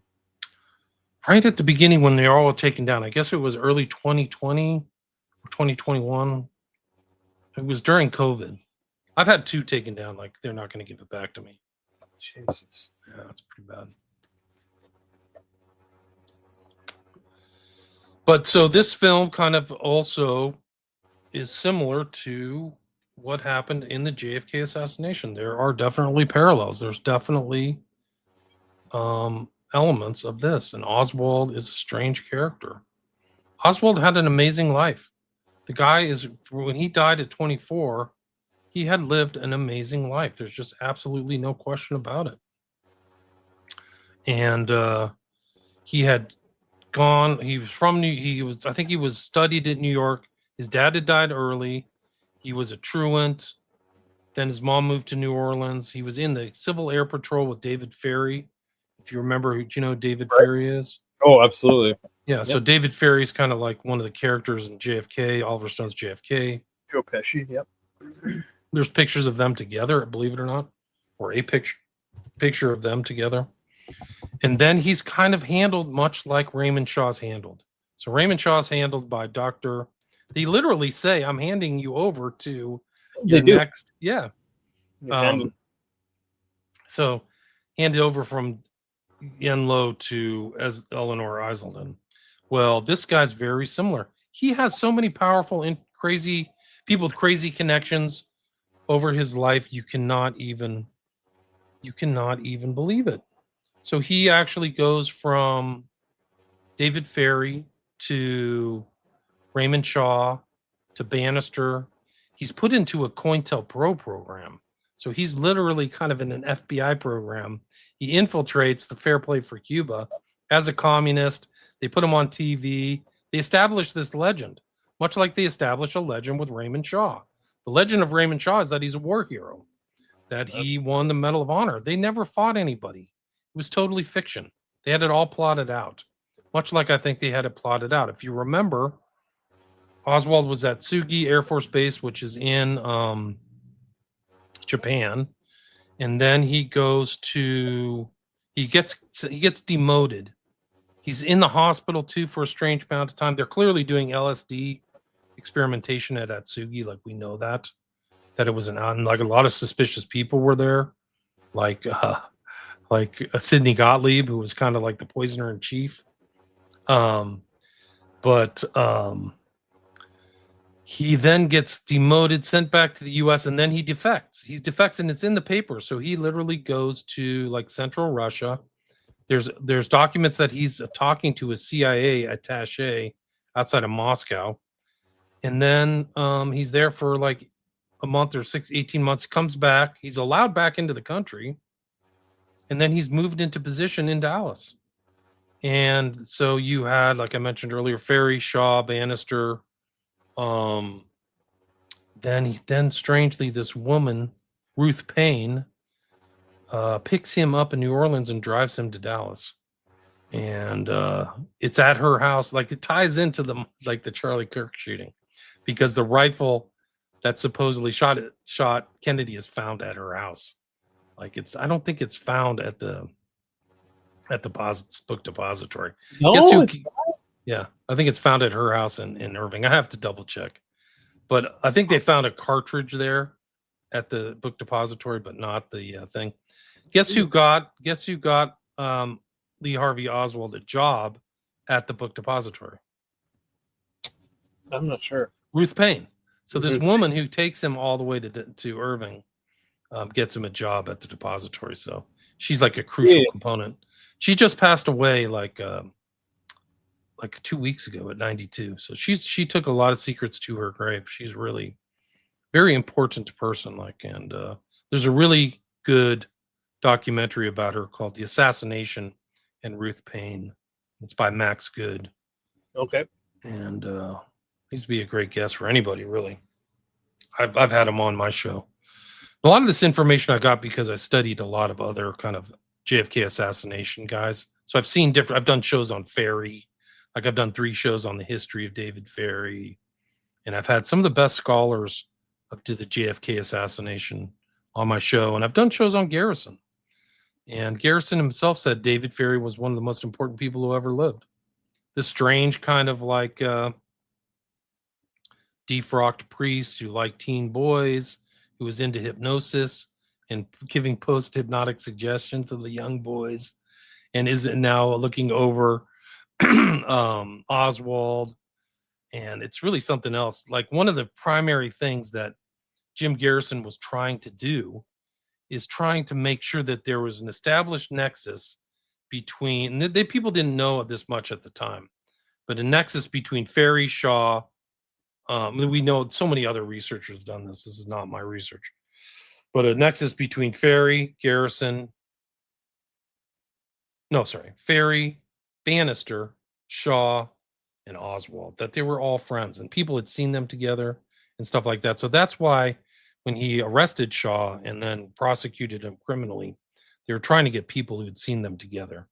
S2: Right at the beginning when they were all taken down. I guess it was early 2020 or 2021. It was during COVID. I've had 2 taken down. Like, they're not going to give it back to me.
S1: Jesus.
S2: Yeah, that's pretty bad. But so this film kind of also is similar to what happened in the JFK assassination. There are definitely parallels. There's definitely elements of this. And Oswald is a strange character. Oswald had an amazing life. The guy when he died at 24, he had lived an amazing life. There's just absolutely no question about it. And he had gone. He was from I think he was studied at New York. His dad had died early. He was a truant. Then his mom moved to New Orleans. He was in the Civil Air Patrol with David Ferry. If you remember, do you know who David Ferry is?
S1: Oh, absolutely.
S2: Yeah. Yep. So David Ferry is kind of like one of the characters in JFK. Oliver Stone's JFK.
S1: Joe Pesci. Yep.
S2: There's pictures of them together, believe it or not, or a picture of them together. And then he's kind of handled much like Raymond Shaw's handled. So Raymond Shaw's handled by Dr. They literally say, I'm handing you over to your next. Yeah. So handed over from Yen Lo to as Eleanor Iselden. Well, this guy's very similar. He has so many powerful and crazy people with crazy connections over his life. You cannot even believe it. So he actually goes from David Ferry to Raymond Shaw to Bannister. He's put into a COINTELPRO program. So he's literally kind of in an FBI program. He infiltrates the Fair Play for Cuba as a communist. They put him on TV. They establish this legend, much like they establish a legend with Raymond Shaw. The legend of Raymond Shaw is that he's a war hero, that he won the Medal of Honor. They never fought anybody. It was totally fiction. They had it all plotted out, much like I think they had it plotted out. If you remember, Oswald was at Tsugi Air Force Base, which is in Japan, and then he gets demoted. He's in the hospital too for a strange amount of time. They're clearly doing LSD experimentation at Atsugi, like we know that it was like a lot of suspicious people were there, like like Sidney Gottlieb, who was kind of like the poisoner in chief. But he then gets demoted, sent back to the U.S., and then he defects. He defects, and it's in the paper. So he literally goes to like Central Russia. There's documents that he's talking to a CIA attaché outside of Moscow. And then he's there for like a month or 18 months, comes back. He's allowed back into the country. And then he's moved into position in Dallas. And so you had, like I mentioned earlier, Ferry, Shaw, Bannister. Then strangely, this woman, Ruth Payne, picks him up in New Orleans and drives him to Dallas. And it's at her house. Like, it ties into the Charlie Kirk shooting, because the rifle that supposedly shot Kennedy is found at her house. Like, I don't think it's found at the book depository.
S1: No,
S2: yeah, I think it's found at her house in Irving. I have to double check, but I think they found a cartridge there at the book depository, but not the thing. Guess who got Lee Harvey Oswald a job at the book depository?
S1: I'm not sure.
S2: Ruth Payne. So this woman who takes him all the way to Irving gets him a job at the depository. So she's like a crucial component. She just passed away like 2 weeks ago at 92. So she took a lot of secrets to her grave. She's really very important person. And there's a really good documentary about her called "The Assassination and Ruth Payne." It's by Max Good.
S1: Okay.
S2: And he's be a great guest for anybody, really. I've had him on my show. A lot of this information I got because I studied a lot of other kind of JFK assassination guys. So I've done shows on Ferry. Like, I've done 3 shows on the history of David Ferry. And I've had some of the best scholars of the JFK assassination on my show. And I've done shows on Garrison. And Garrison himself said David Ferry was one of the most important people who ever lived. This strange kind of like defrocked priest who liked teen boys, who was into hypnosis and giving post-hypnotic suggestions to the young boys, and is now looking over Oswald. And it's really something else. Like, one of the primary things that Jim Garrison was trying to do is trying to make sure that there was an established nexus between, people didn't know this much at the time, but a nexus between Ferry, Shaw. We know so many other researchers have done this. This is not my research, but a nexus between Ferry, Bannister, Shaw, and Oswald, that they were all friends and people had seen them together and stuff like that. So that's why when he arrested Shaw and then prosecuted him criminally, they were trying to get people who had seen them together.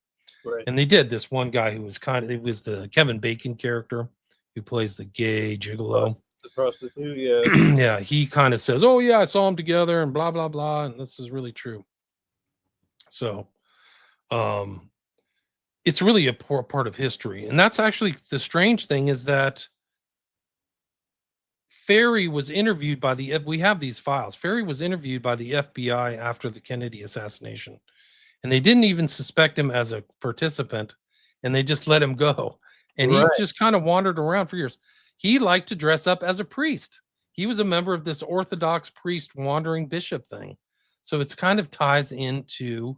S1: Right.
S2: And they did. This one guy who was it was the Kevin Bacon character who plays the gay gigolo.
S1: The prostitute, yeah.
S2: Yeah, he kind of says, "Oh yeah, I saw them together," and blah blah blah, and this is really true. So, it's really a poor part of history, and that's actually the strange thing is that Ferry was interviewed by we have these files. Ferry was interviewed by the FBI after the Kennedy assassination, and they didn't even suspect him as a participant, and they just let him go. And he just kind of wandered around for years. He liked to dress up as a priest. He was a member of this Orthodox priest wandering bishop thing. So it's kind of ties into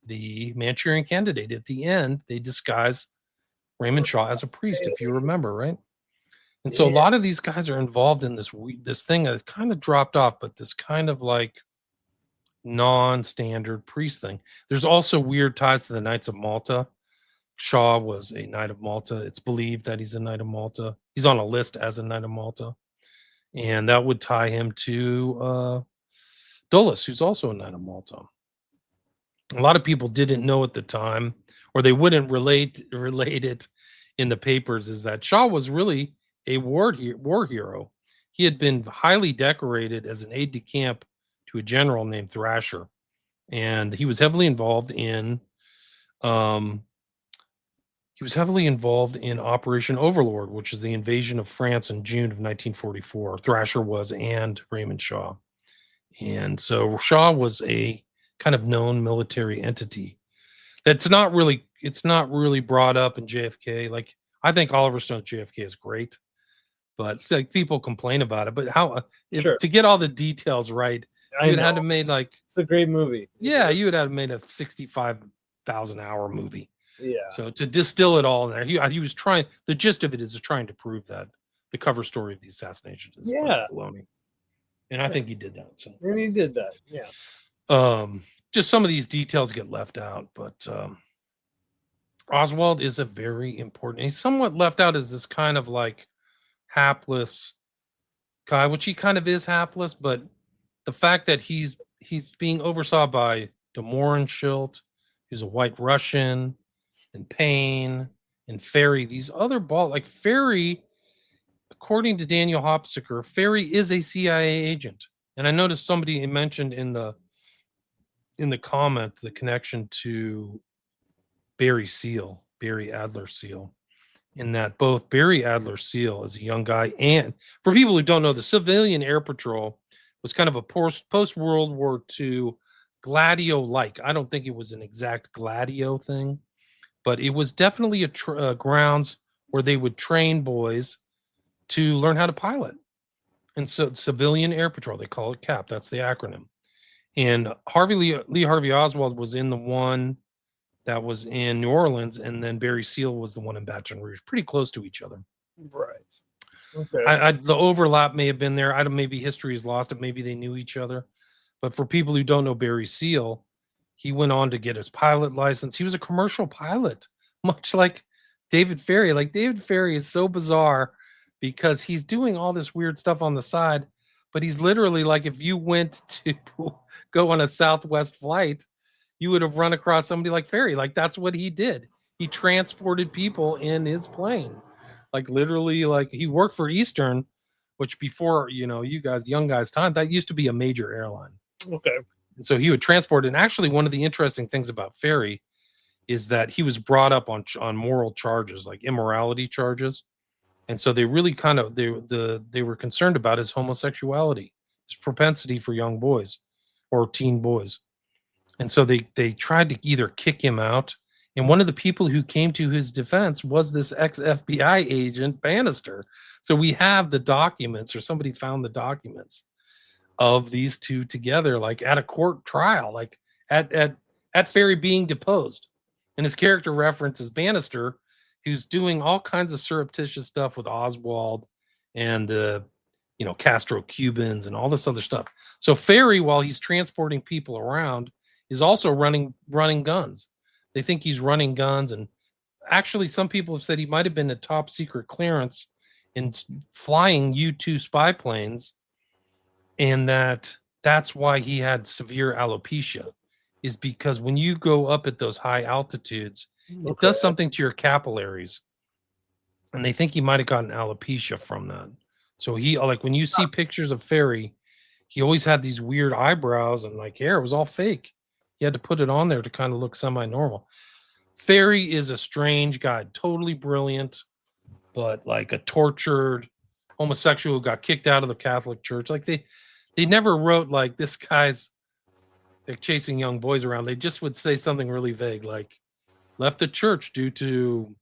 S2: the Manchurian Candidate. At the end, they disguise Raymond Shaw as a priest, if you remember, right? And so a lot of these guys are involved in this thing that kind of dropped off, but this kind of like non-standard priest thing. There's also weird ties to the Knights of Malta. Shaw was a Knight of Malta. It's believed that he's a Knight of Malta. He's on a list as a Knight of Malta. And that would tie him to Dulles, who's also a Knight of Malta. A lot of people didn't know at the time, or they wouldn't relate it in the papers, is that Shaw was really a war hero. He had been highly decorated as an aide-de-camp to a general named Thrasher. And he was heavily involved in Operation Overlord, which is the invasion of France in June of 1944. Thrasher was, and Raymond Shaw. And so Shaw was a kind of known military entity. It's not really brought up in JFK. Like, I think Oliver Stone's JFK is great, but it's like people complain about it. But to get all the details right, you'd have to made like,
S1: it's a great movie.
S2: Yeah, you would have made a 65,000 hour movie.
S1: Yeah.
S2: So to distill it all in there, he was trying. The gist of it is trying to prove that the cover story of the assassination is a bunch of baloney, and I think he did that. So
S1: and he did that. Yeah.
S2: Just some of these details get left out, but Oswald is a very important. He's somewhat left out as this kind of like hapless guy, which he kind of is hapless, but the fact that he's being oversaw by de Mohrenschildt, who's a white Russian, and Payne and Ferry, these other Ferry, according to Daniel Hopsicker, Ferry is a CIA agent. And I noticed somebody mentioned in the comment the connection to Barry Adler Seal, in that both Barry Adler Seal as a young guy, and for people who don't know, the Civilian Air Patrol was kind of a post-World War II Gladio-like. I don't think it was an exact Gladio thing, but it was definitely a grounds where they would train boys to learn how to pilot. And so Civilian Air Patrol, they call it CAP. That's the acronym. And Lee Harvey Oswald was in the one that was in New Orleans, and then Barry Seal was the one in Baton Rouge, pretty close to each other.
S1: Right. Okay.
S2: The overlap may have been there. Maybe history has lost it. Maybe they knew each other. But for people who don't know Barry Seal, he went on to get his pilot license. He was a commercial pilot, much like David Ferry. Like, David Ferry is so bizarre because he's doing all this weird stuff on the side, but he's literally like, if you went to go on a Southwest flight, you would have run across somebody like Ferry. Like, that's what he did. He transported people in his plane. Like, literally, like, he worked for Eastern, which before, you guys, young guys' time, that used to be a major airline.
S1: Okay.
S2: And so he would transport. And actually, one of the interesting things about Ferry is that he was brought up on moral charges, like immorality charges. And so they really kind of, they were concerned about his homosexuality, his propensity for young boys or teen boys. And so they tried to either kick him out. And one of the people who came to his defense was this ex-FBI agent, Bannister. So we have the documents, or somebody found the documents of these two together, like at a court trial, like at Ferry being deposed. And his character references Bannister, who's doing all kinds of surreptitious stuff with Oswald and the Castro Cubans and all this other stuff. So Ferry, while he's transporting people around, is also running guns. They think he's running guns, and actually some people have said he might have been a top secret clearance in flying U-2 spy planes, and that's why he had severe alopecia, is because when you go up at those high altitudes, it does something to your capillaries, and they think he might have gotten alopecia from that. So he, like, when you see pictures of Ferry, he always had these weird eyebrows and like hair. It was all fake. He had to put it on there to kind of look semi-normal. Ferry is a strange guy, totally brilliant, but like a tortured homosexual who got kicked out of the Catholic Church. Like, they never wrote like, this guy's like chasing young boys around. They just would say something really vague, like left the church due to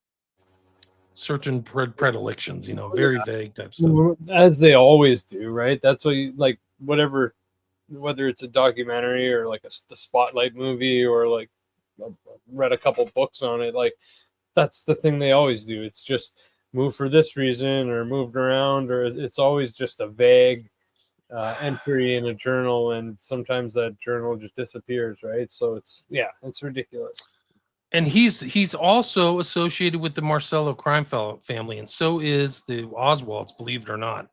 S2: certain predilections, very vague type stuff.
S1: As they always do, right? That's what you like, whether it's a documentary or like the Spotlight movie, or like I've read a couple books on it, like that's the thing they always do. It's just moved for this reason or moved around, or it's always just a vague entry in a journal, and sometimes that journal just disappears, right? So it's ridiculous.
S2: And he's also associated with the Marcello crime family, and so is the Oswalds, believe it or not.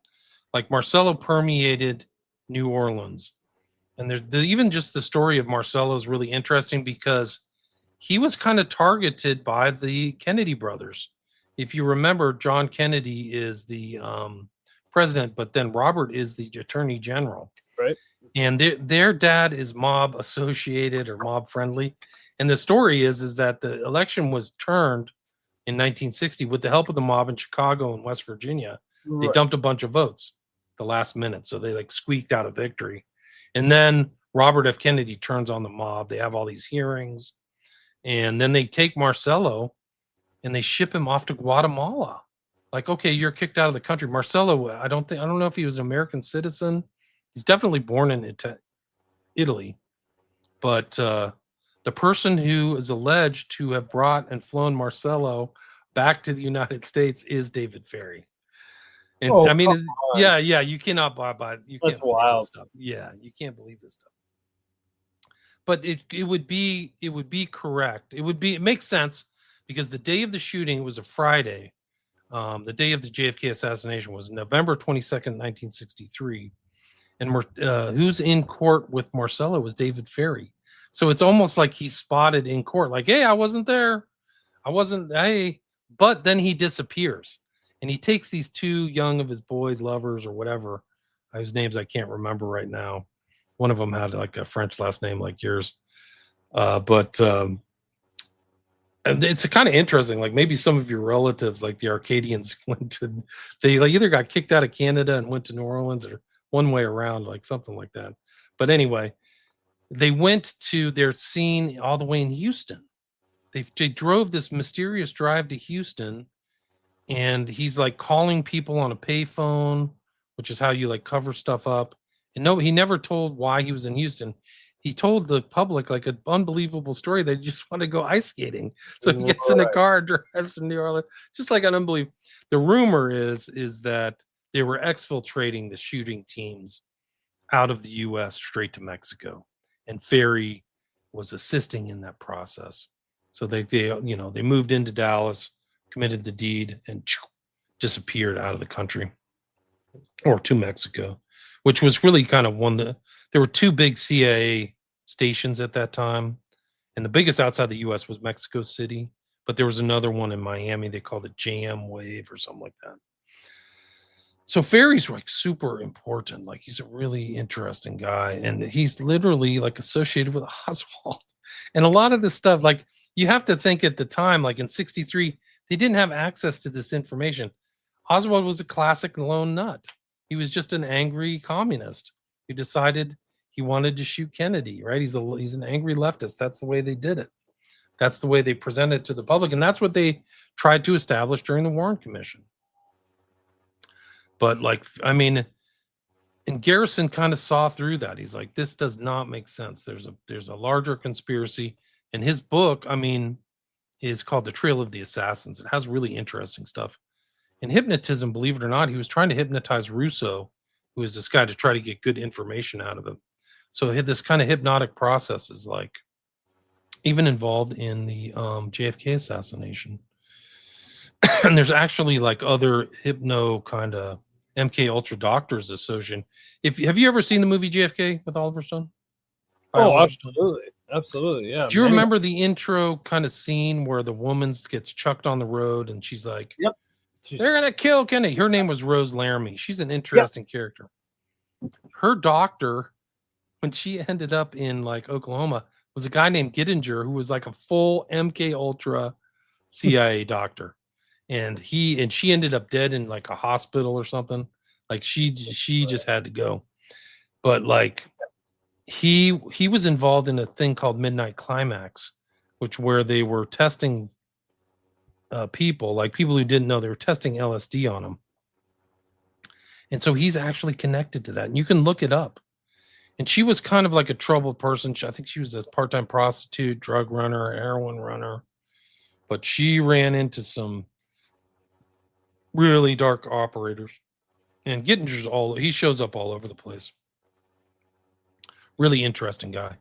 S2: Like, Marcello permeated New Orleans. And even just the story of Marcello is really interesting because he was kind of targeted by the Kennedy brothers. If you remember, John Kennedy is the president, but then Robert is the attorney general.
S1: Right.
S2: And their dad is mob associated or mob friendly. And the story is that the election was turned in 1960 with the help of the mob in Chicago and West Virginia. Right. They dumped a bunch of votes the last minute. So they like squeaked out a victory. And then Robert F. Kennedy turns on the mob. They have all these hearings, and then they take Marcelo and they ship him off to Guatemala. Like, okay, you're kicked out of the country. Marcelo, I don't know if he was an American citizen. He's definitely born in Italy, but the person who is alleged to have brought and flown Marcelo back to the United States is David Ferry. And I mean, yeah, you cannot buy. That's wild stuff. Yeah, you can't believe this stuff. But it would be correct. It makes sense because the day of the shooting was a Friday. The day of the JFK assassination was November 22nd, 1963. And who's in court with Marcelo was David Ferry. So it's almost like he's spotted in court, like, hey, I wasn't there. But then he disappears. And he takes these two young of his boys, lovers or whatever, whose names I can't remember right now. One of them had like a French last name like yours. And it's kind of interesting. Like maybe some of your relatives, like the Arcadians, they like either got kicked out of Canada and went to New Orleans or one way around, like something like that. But anyway, they went to their scene all the way in Houston. They drove this mysterious drive to Houston, and he's like calling people on a payphone, which is how you like cover stuff up. And no, he never told why he was in Houston. He told the public like an unbelievable story. They just want to go ice skating. So he gets in a car, drives from New Orleans, just like an unbelievable. The rumor is that they were exfiltrating the shooting teams out of the U.S. straight to Mexico, and Ferry was assisting in that process. So they moved into Dallas, committed the deed, and disappeared out of the country or to Mexico, which was really kind of there were two big CIA stations at that time, and the biggest outside the U.S. was Mexico City, but there was another one in Miami. They called it JM Wave or something like that. So Ferry's like super important. Like he's a really interesting guy, and he's literally like associated with Oswald. And a lot of this stuff, like you have to think at the time, like in '63, they didn't have access to this information. Oswald was a classic lone nut. He was just an angry communist who decided he wanted to shoot Kennedy, right? He's an angry leftist. That's the way they did it. That's the way they presented it to the public. And that's what they tried to establish during the Warren Commission. But like, I mean, and Garrison kind of saw through that. He's like, this does not make sense. There's a larger conspiracy. And his book, I mean, is called The Trail of the Assassins. It has really interesting stuff. In hypnotism, believe it or not, he was trying to hypnotize Rousseau, who is this guy, to try to get good information out of him. So he had this kind of hypnotic process is like even involved in the JFK assassination. And there's actually like other hypno kind of MK Ultra doctors association. Have you ever seen the movie JFK with Oliver Stone?
S1: Absolutely, yeah.
S2: Do you remember the intro kind of scene where the woman gets chucked on the road and she's like,
S1: "Yep,
S2: they're gonna kill Kennedy." Her name was Rose Laramie. She's an interesting character. Her doctor, when she ended up in like Oklahoma, was a guy named Gittinger, who was like a full MK Ultra CIA doctor. And she ended up dead in like a hospital or something. Like she just had to go. But like he was involved in a thing called Midnight Climax, where they were testing people who didn't know, they were testing LSD on them. And so he's actually connected to that. And you can look it up. And she was kind of like a troubled person. I think she was a part-time prostitute, drug runner, heroin runner. But she ran into some really dark operators. And Gittinger's he shows up all over the place. Really interesting guy.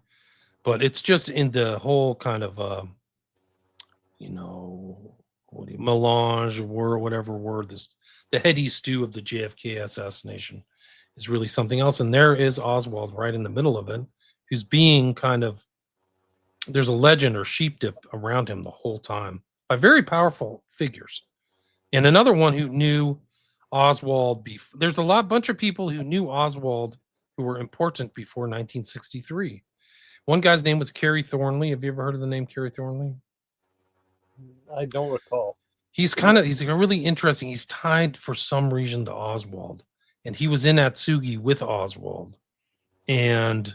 S2: But it's just in the whole kind of melange or whatever word, the heady stew of the JFK assassination is really something else. And there is Oswald right in the middle of it, who's being there's a legend or sheep dip around him the whole time by very powerful figures. And another one who knew Oswald there's a bunch of people who knew Oswald who were important before 1963. One guy's name was Kerry Thornley. Have you ever heard of the name Kerry Thornley?
S1: I don't recall.
S2: He's really interesting. He's tied for some reason to Oswald, and he was in Atsugi with Oswald. And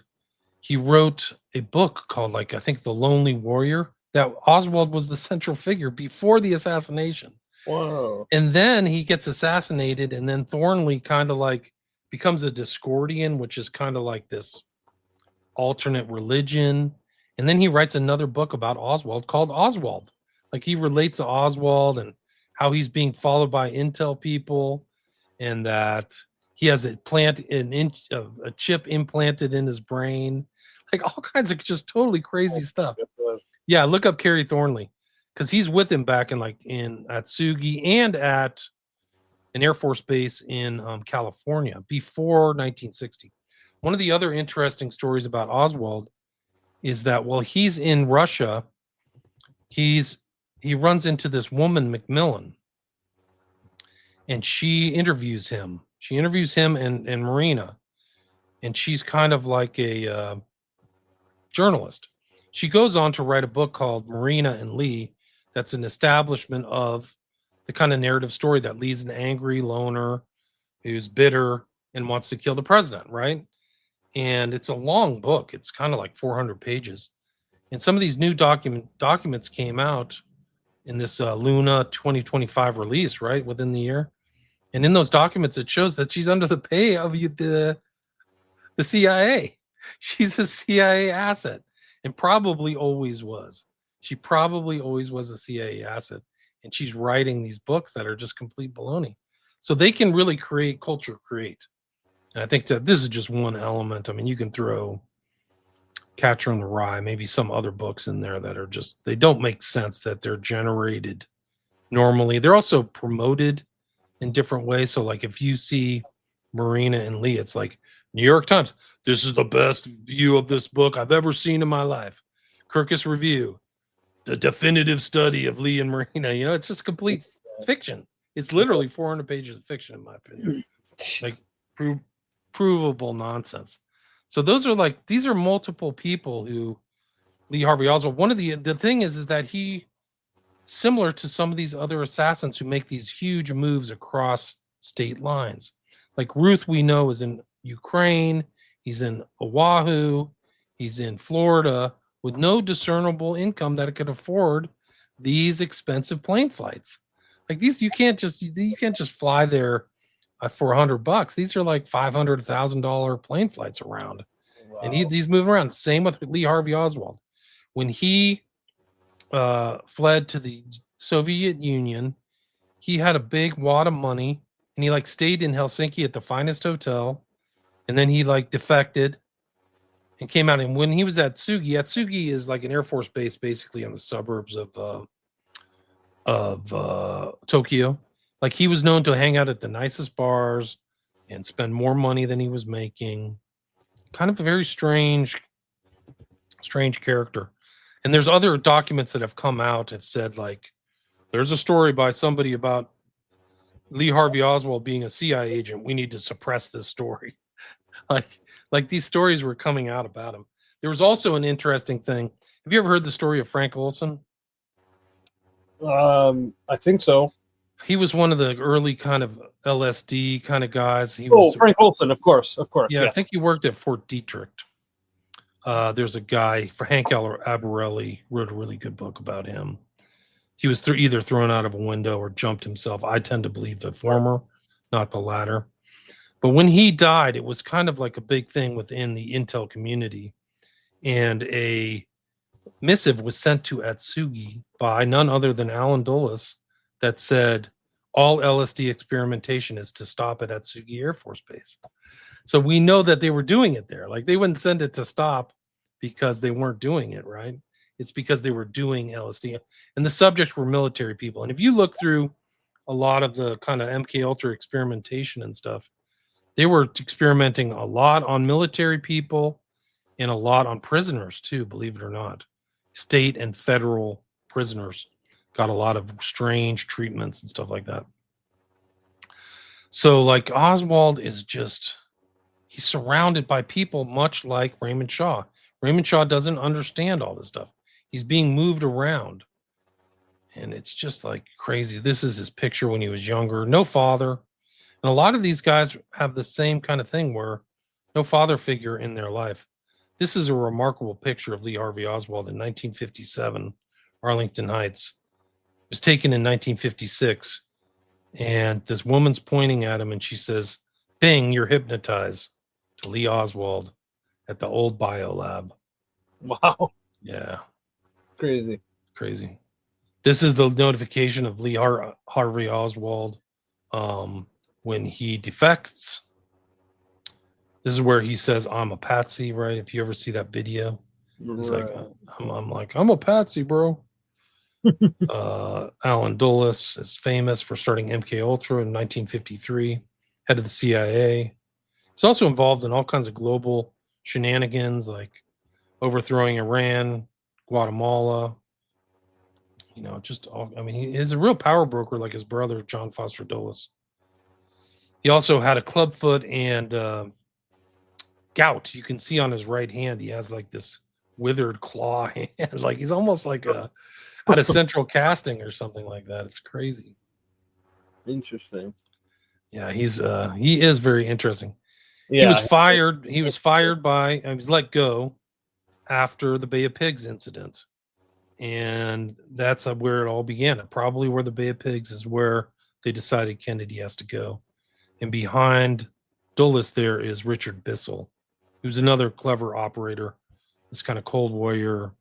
S2: he wrote a book called, like, I think The Lonely Warrior, that Oswald was the central figure before the assassination.
S1: Whoa.
S2: And then he gets assassinated, and then Thornley kind of like becomes a Discordian, which is kind of like this alternate religion. And then he writes another book about Oswald called Oswald. Like, he relates to Oswald and how he's being followed by intel people, and that he has a chip implanted in his brain, like all kinds of just totally crazy stuff. Yeah, look up Kerry Thornley, because he's with him back at Sugi and at an Air Force base in California before 1960. One of the other interesting stories about Oswald is that while he's in Russia, he runs into this woman, Macmillan, and she interviews him. She interviews him and Marina, and she's kind of like a journalist. She goes on to write a book called Marina and Lee. That's an establishment of the kind of narrative story that Lee's an angry loner who's bitter and wants to kill the president, right? And it's a long book. It's kind of like 400 pages. And some of these new documents came out in this Luna 2025 release, right, within the year. And in those documents, it shows that she's under the pay of the CIA. She's a CIA asset, and probably always was. She probably always was a CIA asset. And she's writing these books that are just complete baloney. So they can really create. And I think that this is just one element. I mean, you can throw Catcher in the Rye, maybe some other books in there that are just, they don't make sense that they're generated normally. They're also promoted in different ways. So like if you see Marina and Lee, it's like New York Times, this is the best view of this book I've ever seen in my life. Kirkus Review, the definitive study of Lee and Marina. You know, it's just complete fiction. It's literally 400 pages of fiction, in my opinion. Like provable nonsense. So those are like, these are multiple people who Lee Harvey Oswald. One of the thing is that he, similar to some of these other assassins who make these huge moves across state lines. Like Ruth, we know, is in Ukraine. He's in Oahu. He's in Florida with no discernible income that it could afford these expensive plane flights. Like these, you can't just fly there for $100. These are like $500, $1,000 plane flights around. Wow. And he's moving around. Same with Lee Harvey Oswald. When he fled to the Soviet Union, he had a big wad of money, and he like stayed in Helsinki at the finest hotel, and then he like defected and came out. And when he was at Sugi is like an Air Force base basically on the suburbs of Tokyo. Like he was known to hang out at the nicest bars and spend more money than he was making. Kind of a very strange character. And there's other documents that have come out have said, like, there's a story by somebody about Lee Harvey Oswald being a CIA agent. We need to suppress this story. like these stories were coming out about him. There was also an interesting thing. Have you ever heard the story of Frank Olson?
S1: I think so.
S2: He was one of the early kind of LSD kind of guys.
S1: Frank Olson, of course.
S2: Yeah,
S1: yes.
S2: I think he worked at Fort Detrick. There's a guy, for Hank Abarelli, wrote a really good book about him. He was either thrown out of a window or jumped himself. I tend to believe the former, not the latter. But when he died, it was kind of like a big thing within the intel community. And a missive was sent to Atsugi by none other than Alan Dulles that said, all LSD experimentation is to stop at Atsugi Air Force Base. So we know that they were doing it there. Like they wouldn't send it to stop because they weren't doing it, right? It's because they were doing LSD. And the subjects were military people. And if you look through a lot of the kind of MK Ultra experimentation and stuff, they were experimenting a lot on military people and a lot on prisoners too, believe it or not. State and federal prisoners got a lot of strange treatments and stuff like that. So like Oswald is just, he's surrounded by people much like Raymond Shaw. Raymond Shaw doesn't understand all this stuff. He's being moved around. And it's just like crazy. This is his picture when he was younger. No father. And a lot of these guys have the same kind of thing where no father figure in their life. This is a remarkable picture of Lee Harvey Oswald in 1957, Arlington Heights. It was taken in 1956, and this woman's pointing at him, and she says, "Bing, you're hypnotized," to Lee Oswald at the old bio lab.
S1: Wow.
S2: Yeah.
S1: Crazy.
S2: This is the notification of Lee Harvey Oswald when he defects. This is where he says, "I'm a patsy," right? If you ever see that video, he's like, I'm a patsy, bro. Alan Dulles is famous for starting MK Ultra in 1953, head of the CIA. He's also involved in all kinds of global shenanigans, like overthrowing Iran, Guatemala. He is a real power broker, like his brother John Foster Dulles. He also had a clubfoot and gout. You can see on his right hand, he has like this withered claw hand. Like he's almost like out of central casting or something like that. It's crazy.
S1: Interesting.
S2: Yeah, he is very interesting.
S1: Yeah.
S2: He was fired. He was let go after the Bay of Pigs incident. And that's where it all began. Probably where the Bay of Pigs is where they decided Kennedy has to go. And behind Dulles there is Richard Bissell, who's another clever operator, this kind of Cold Warrior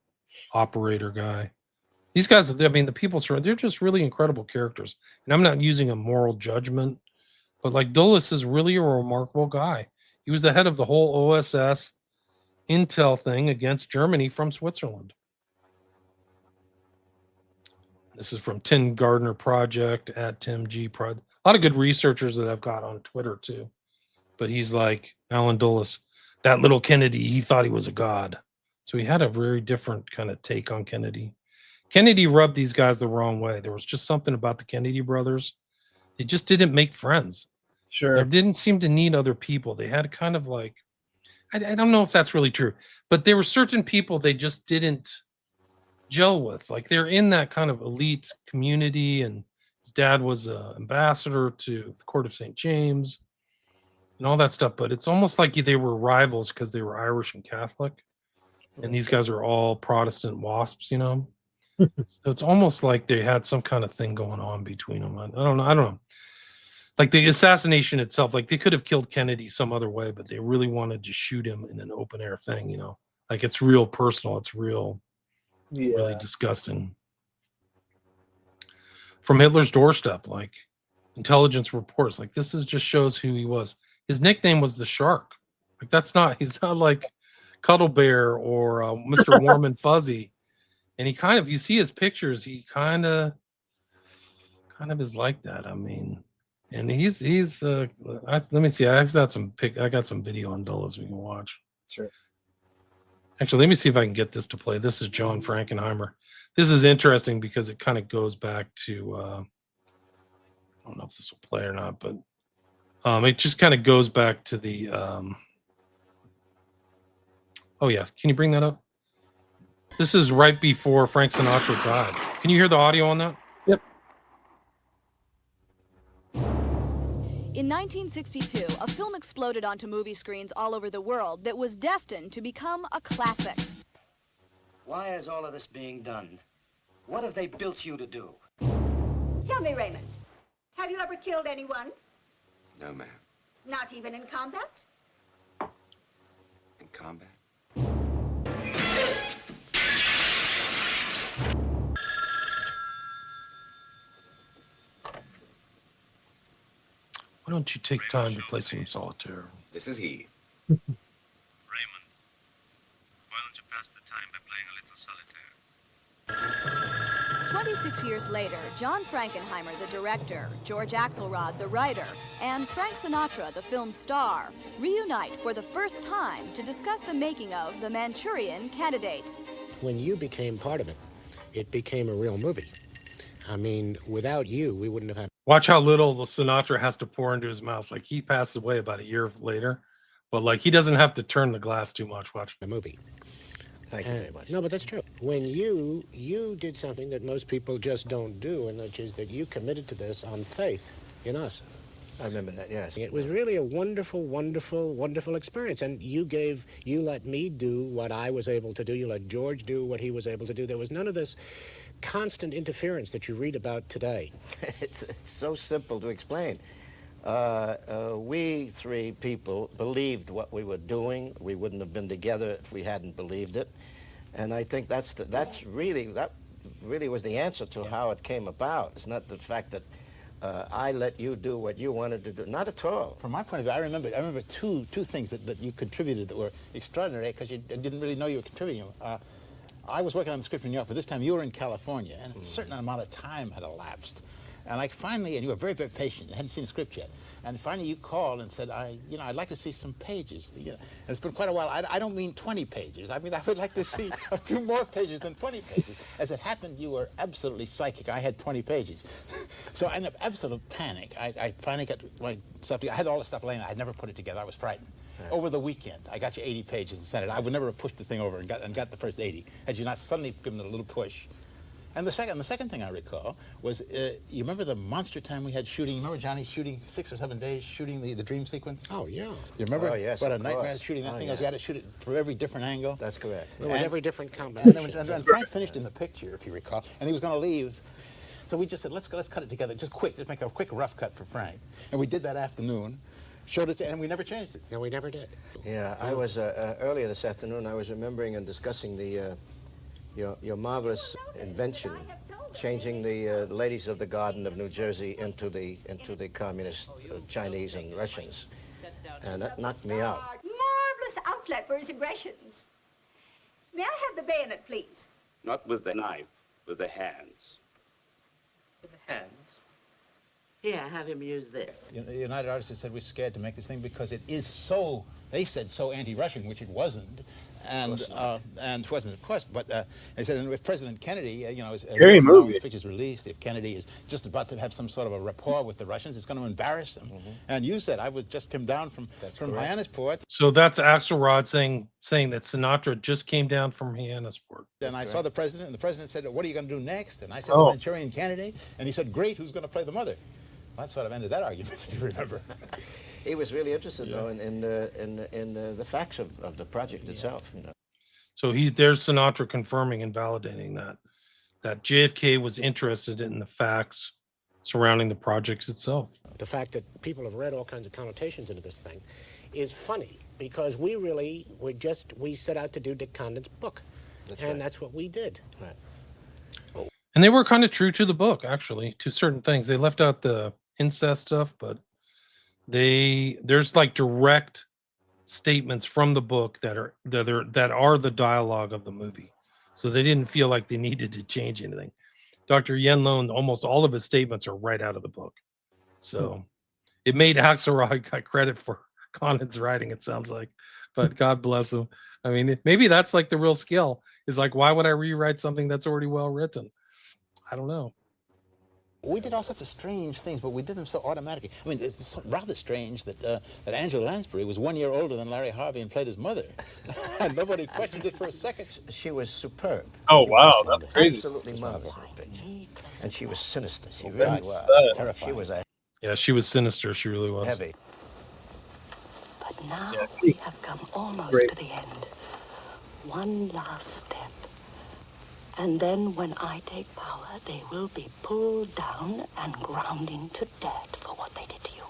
S2: operator guy. These guys, the people surrounded, they're just really incredible characters. And I'm not using a moral judgment, but like Dulles is really a remarkable guy. He was the head of the whole OSS intel thing against Germany from Switzerland. This is from Tim Gardner Project at Tim G. Project. A lot of good researchers that I've got on Twitter too. But he's like Alan Dulles, that little Kennedy, he thought he was a god. So he had a very different kind of take on Kennedy. Kennedy rubbed these guys the wrong way. There was just something about the Kennedy brothers. They just didn't make friends.
S1: Sure.
S2: They didn't seem to need other people. They had kind of like, I don't know if that's really true, but there were certain people they just didn't gel with. Like they're in that kind of elite community, and his dad was an ambassador to the court of St. James and all that stuff. But it's almost like they were rivals because they were Irish and Catholic, and these guys are all Protestant wasps, So it's almost like they had some kind of thing going on between them. I don't know. Like the assassination itself, like they could have killed Kennedy some other way, but they really wanted to shoot him in an open air thing, Like it's real personal. It's real, really disgusting. From Hitler's doorstep, like intelligence reports, like this just shows who he was. His nickname was the Shark. Like he's not like Cuddle Bear or Mr. Warm and Fuzzy. And he you see his pictures, he kind of is like that. And he's let me see. I got some video on Dulles we can watch.
S1: Sure.
S2: Actually, let me see if I can get this to play. This is John Frankenheimer. This is interesting because it kind of goes back to I don't know if this will play or not, but it just kind of goes back to the oh yeah, can you bring that up? This is right before Frank Sinatra died. Can you hear the audio on that?
S1: Yep.
S12: In 1962, a film exploded onto movie screens all over the world that was destined to become a classic.
S13: Why is all of this being done? What have they built you to do?
S7: Tell me, Raymond, have you ever killed anyone?
S11: No, ma'am.
S7: Not even in combat?
S11: In combat?
S2: Why don't you take time to play some solitaire?
S11: This is he.
S14: Raymond, why don't you pass the time by playing a little solitaire?
S12: 26 years later, John Frankenheimer, the director, George Axelrod, the writer, and Frank Sinatra, the film's star, reunite for the first time to discuss the making of The Manchurian Candidate.
S15: When you became part of it, it became a real movie. Without you, we wouldn't have had...
S2: Watch how little the Sinatra has to pour into his mouth. Like he passed away about a year later, but like he doesn't have to turn the glass too much. Watch
S15: a movie.
S1: Thank you very much.
S15: No, but that's true. When you did something that most people just don't do, and which is that you committed to this on faith in us.
S16: I remember that, yes.
S15: It was really a wonderful, wonderful, wonderful experience. And you let me do what I was able to do. You let George do what he was able to do. There was none of this constant interference that you read about today.
S16: It's so simple to explain. We three people believed what we were doing. We wouldn't have been together if we hadn't believed it. And I think that really was the answer to how it came about. It's not the fact that I let you do what you wanted to do. Not at all.
S17: From my point of view, I remember two things that you contributed that were extraordinary because you didn't really know you were contributing. I was working on the script in New York, but this time you were in California, and a certain amount of time had elapsed. And and you were very, very patient. You hadn't seen the script yet. And finally you called and said, I'd like to see some pages. And it's been quite a while. I don't mean 20 pages. I mean, I would like to see a few more pages than 20 pages. As it happened, you were absolutely psychic. I had 20 pages. So I ended up absolute panic. I finally got my stuff together. I had all the stuff laying. I had never put it together. I was frightened. Yeah. Over the weekend, I got you 80 pages and sent it. I would never have pushed the thing over and got the first 80 had you not suddenly given it a little push. And the second thing I recall was, you remember the monster time we had shooting? You remember Johnny shooting 6 or 7 days shooting the dream sequence?
S15: Oh, yeah.
S16: You remember? Oh, yes,
S17: what a nightmare shooting that thing was. We had to shoot it for every different angle.
S16: That's correct.
S15: With every different combination.
S17: And Frank finished in the picture, if you recall, and he was going to leave. So we just said, let's cut it together, just make a quick rough cut for Frank. And we did that afternoon. Showed us, and we never changed it.
S15: No, we never did.
S16: Yeah, I was earlier this afternoon. I was remembering and discussing your marvelous invention, changing the ladies of the Garden of New Jersey into the communist Chinese and Russians, and that knocked me out.
S7: Marvelous outlet for his aggressions. May I have the bayonet, please?
S9: Not with the knife, with the hands.
S10: With the hands? Here, have him use this.
S17: The United Artists said we're scared to make this thing because it is so, they said, so anti-Russian, which it wasn't. And it wasn't, of course, but they said, and if President Kennedy, as this picture's released, if Kennedy is just about to have some sort of a rapport with the Russians, it's going to embarrass them. Mm-hmm. And you said, I would just come down from Johannesburg.
S2: So that's Axelrod saying that Sinatra just came down from Johannesburg.
S17: And I saw the president, and the president said, what are you going to do next? And I said, the Manchurian candidate. And he said, great, who's going to play the mother? Well, that sort of ended that argument, if you remember.
S16: He was really interested, though, in the facts of the project itself.
S2: So there's Sinatra confirming and validating that JFK was interested in the facts surrounding the project itself.
S15: The fact that people have read all kinds of connotations into this thing is funny because we set out to do Dick Condon's book, that's what we did.
S16: Right.
S2: And they were kind of true to the book, actually, to certain things. They left out the incest stuff, but there's like direct statements from the book that are the dialogue of the movie. So they didn't feel like they needed to change anything. Dr. Yen Lone, almost all of his statements are right out of the book. So it made Axelrod got credit for Condon's writing, it sounds like. But God bless him. I mean, maybe that's like the real skill, is like, why would I rewrite something that's already well written? I don't know.
S17: We did all sorts of strange things, but we did them so automatically. I mean, it's rather strange that Angela Lansbury was 1 year older than Larry Harvey and played his mother. And nobody questioned it for a second.
S16: She was superb.
S1: Oh, wow, that's crazy.
S16: Absolutely marvelous. And she was sinister. She
S17: really
S16: was.
S17: Terrifying.
S16: She was
S2: she was sinister. She really was.
S16: Heavy.
S18: But now we have come almost to the end. One last step. And then when I take power, they will be pulled down and ground into dirt for what they did to you.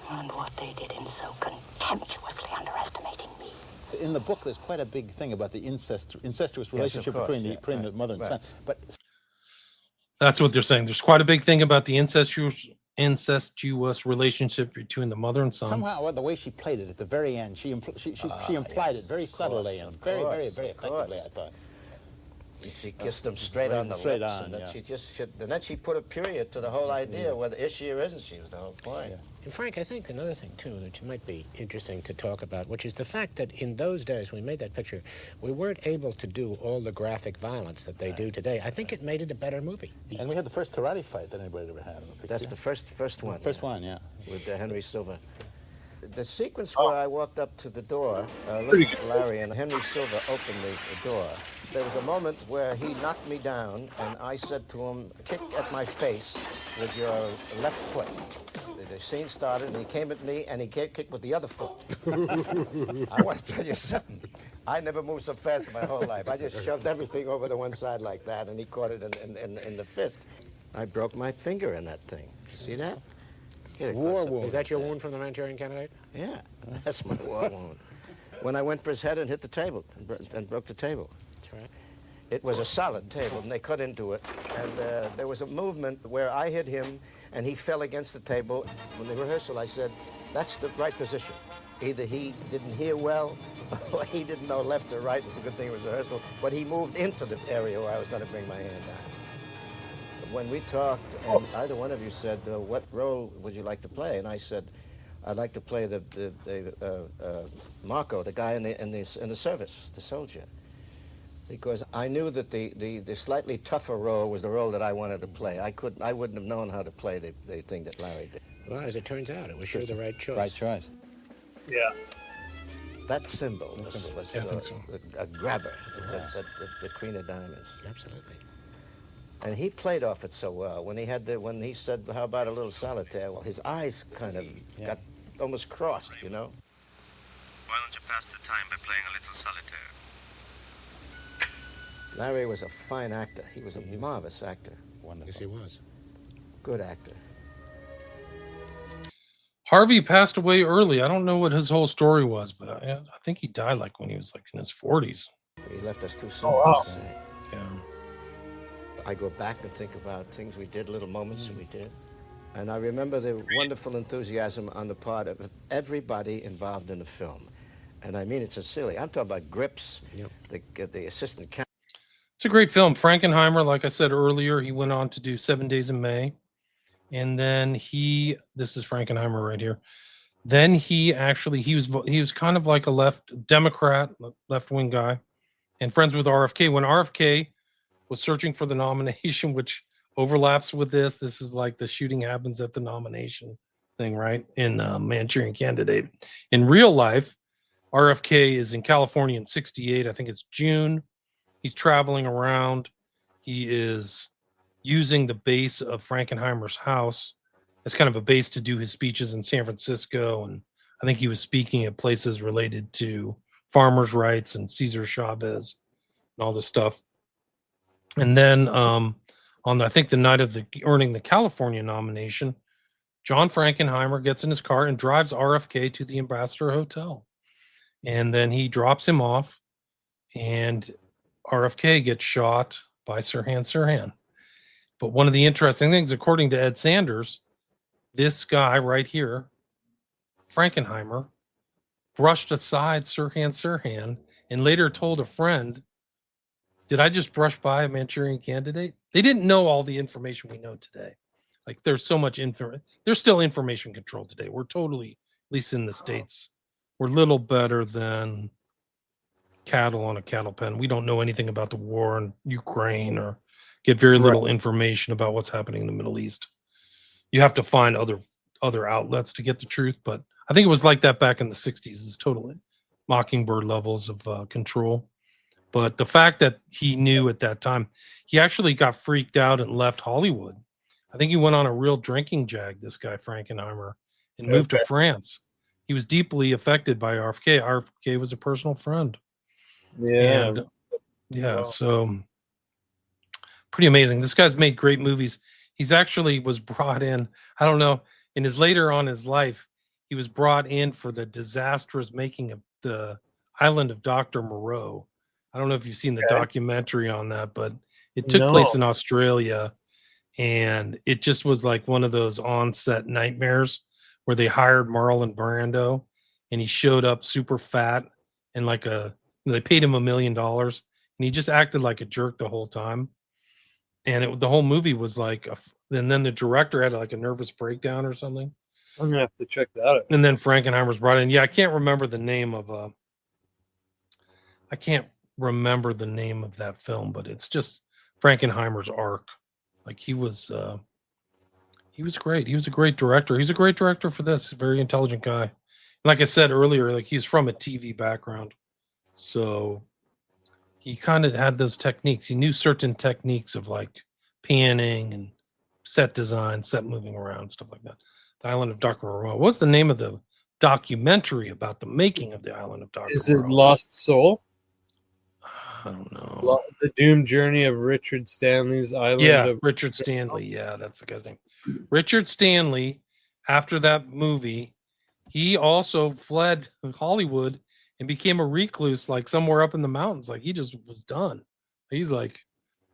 S18: And what they did in so contemptuously underestimating me.
S17: In the book, there's quite a big thing about the incestuous relationship between the mother and son. But
S2: that's what they're saying. There's quite a big thing about the incestuous relationship between the mother and son.
S17: Somehow, the way she played it at the very end, she implied it very subtly and very effectively, I thought.
S16: She kissed him straight on the lips, and then she put a period to the whole idea, whether is she or isn't she, was the whole point. Yeah.
S15: And Frank, I think another thing, too, that might be interesting to talk about, which is the fact that in those days, when we made that picture, we weren't able to do all the graphic violence that they do today. I think it made it a better movie.
S17: And we had the first karate fight that anybody ever had.
S16: That's the first one.
S17: First one, yeah.
S16: With Henry Silva. The sequence where I walked up to the door, looking for Larry, and Henry Silva opened the door. there was a moment where he knocked me down, and I said to him, kick at my face with your left foot. The scene started, and he came at me, and he kicked with the other foot. I want to tell you something. I never moved so fast in my whole life. I just shoved everything over to one side like that, and he caught it in the fist. I broke my finger in that thing. You see that?
S15: War wound. Is that your wound from the Manchurian Candidate?
S16: Yeah, that's my war wound. When I went for his head and hit the table, and broke the table.
S15: That's right.
S16: It was a solid table, and they cut into it. And there was a movement where I hit him, and he fell against the table. When the rehearsal, I said, that's the right position. Either he didn't hear well, or he didn't know left or right. It's a good thing it was rehearsal. But he moved into the area where I was going to bring my hand down. When we talked, and either one of you said, what role would you like to play? And I said, I'd like to play the Marco, the guy in the service, the soldier. Because I knew that the slightly tougher role was the role that I wanted to play. I wouldn't have known how to play the thing that Larry did.
S15: Well, as it turns out, it was sure the right choice.
S17: Right choice.
S1: Yeah.
S16: That symbol was a grabber, the Queen of Diamonds.
S15: Absolutely.
S16: And he played off it so well. When he said, how about a little solitaire? Well, his eyes kind of got almost crossed, you know?
S14: Why don't you pass the time by playing a little solitaire?
S16: Larry was a fine actor. He was a marvelous actor.
S15: Wonderful. Yes, he was.
S16: Good actor.
S2: Harvey passed away early. I don't know what his whole story was, but I think he died like when he was like in his 40s.
S16: He left us too soon.
S2: Oh, wow.
S16: Yeah. I go back and think about things we did, little moments that we did. And I remember the wonderful enthusiasm on the part of everybody involved in the film. And I mean it sincerely. I'm talking about Grips, the assistant camera.
S2: It's a great film. Frankenheimer, like I said earlier, he went on to do 7 Days in May. And then this is Frankenheimer right here. Then he was kind of like a Democrat, left-wing guy, and friends with RFK. When RFK was searching for the nomination, which overlaps with this is like the shooting happens at the nomination thing, right? In Manchurian Candidate. In real life, RFK is in California in 68. I think it's June. He's traveling around. He is using the base of Frankenheimer's house as kind of a base to do his speeches in San Francisco. And I think he was speaking at places related to farmers' rights and Cesar Chavez and all this stuff. And then I think the night of earning the California nomination, John Frankenheimer gets in his car and drives RFK to the Ambassador Hotel. And then he drops him off, and RFK gets shot by Sirhan. But one of the interesting things, according to Ed Sanders, this guy right here, Frankenheimer, brushed aside Sirhan and later told a friend, did I just brush by a Manchurian Candidate? They didn't know all the information we know today. Like there's so much there's still information control today. We're totally, at least in the States, we're little better than cattle on a cattle pen. We don't know anything about the war in Ukraine or get very little information about what's happening in the Middle East. You have to find other outlets to get the truth, but I think it was like that back in the 60s. It's totally Mockingbird levels of control. But the fact that he knew at that time, he actually got freaked out and left Hollywood. I think he went on a real drinking jag, this guy Frankenheimer, and moved to France. He was deeply affected by RFK. RFK was a personal friend.
S1: Yeah.
S2: And so pretty amazing. This guy's made great movies. He's actually was brought in, I don't know, in his later on his life, he was brought in for the disastrous making of the Island of Dr. Moreau. I don't know if you've seen the documentary on that, but it took place in Australia, and it just was like one of those on-set nightmares where they hired Marlon Brando, and he showed up super fat and they paid him $1 million, and he just acted like a jerk the whole time. And the whole movie was like, and then the director had like a nervous breakdown or something.
S1: I'm gonna have to check that out.
S2: And then Frankenheimer's brought in. Yeah, I can't remember the name of that film, but it's just Frankenheimer's arc. Like he was great. He was a great director. He's a great director for this. A very intelligent guy. Like I said earlier, like he's from a TV background, so he kind of had those techniques. He knew certain techniques of like panning and set design, set moving around, stuff like that. The Island of Dr. Moreau. What's the name of the documentary about the making of the Island of Dr.
S1: Is it
S2: Moreau?
S1: Lost Soul?
S2: I don't know.
S1: The Doomed Journey of Richard Stanley's Island.
S2: Yeah,
S1: of
S2: Richard Stanley. Yeah, that's the guy's name. Richard Stanley, after that movie, he also fled Hollywood and became a recluse, like somewhere up in the mountains. Like he just was done. He's like,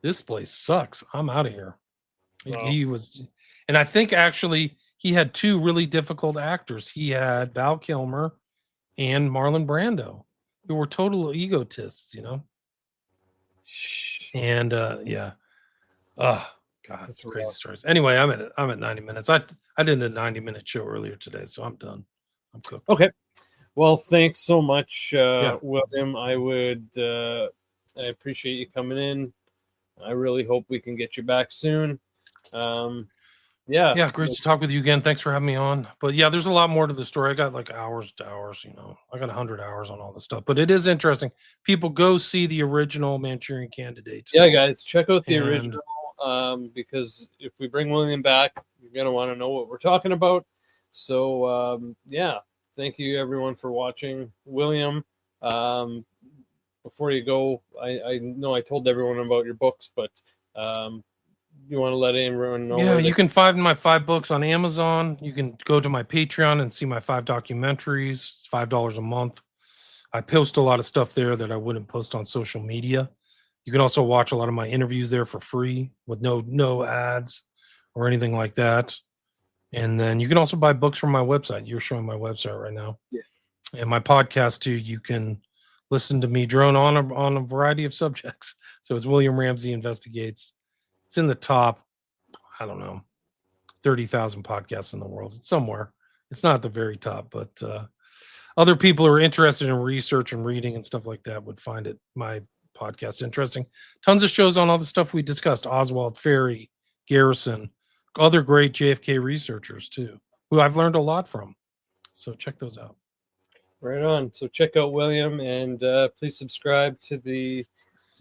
S2: this place sucks. I'm out of here.
S1: Wow.
S2: He was, and I think actually he had two really difficult actors. He had Val Kilmer and Marlon Brando, who were total egotists, you know. And yeah, oh god, that's crazy stories. Anyway, I'm at 90 minutes. I did a 90-minute show earlier today, so I'm done. I'm cooked.
S1: Okay, well, thanks so much, William. I appreciate you coming in. I really hope we can get you back soon.
S2: Yeah, great to talk with you again. Thanks for having me on. But yeah, there's a lot more to the story. I got like hours to hours, you know. I got 100 hours on all this stuff. But it is interesting. People go see the original Manchurian Candidate.
S1: Yeah, guys, check out the original because if we bring William back, you're going to want to know what we're talking about. So, yeah, thank you, everyone, for watching. William, before you go, I know I told everyone about your books, but you want to let everyone know?
S2: Yeah, you can find my 5 books on Amazon. You can go to my Patreon and see my 5 documentaries. It's $5 a month. I post a lot of stuff there that I wouldn't post on social media. You can also watch a lot of my interviews there for free with no ads or anything like that. And then you can also buy books from my website. You're showing my website right now.
S1: Yeah.
S2: And my podcast too. You can listen to me drone on a variety of subjects. So it's William Ramsey Investigates. It's in the top, I don't know, 30,000 podcasts in the world. It's somewhere. It's not at the very top, but other people who are interested in research and reading and stuff like that would find it, my podcast, interesting. Tons of shows on all the stuff we discussed. Oswald, Ferry, Garrison, other great JFK researchers too, who I've learned a lot from. So check those out.
S1: Right on. So check out William and please subscribe to the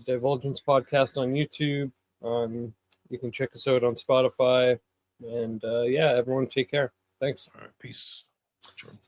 S1: Divulgence Podcast on YouTube. You can check us out on Spotify. And yeah, everyone take care. Thanks.
S2: All right. Peace. Jordan.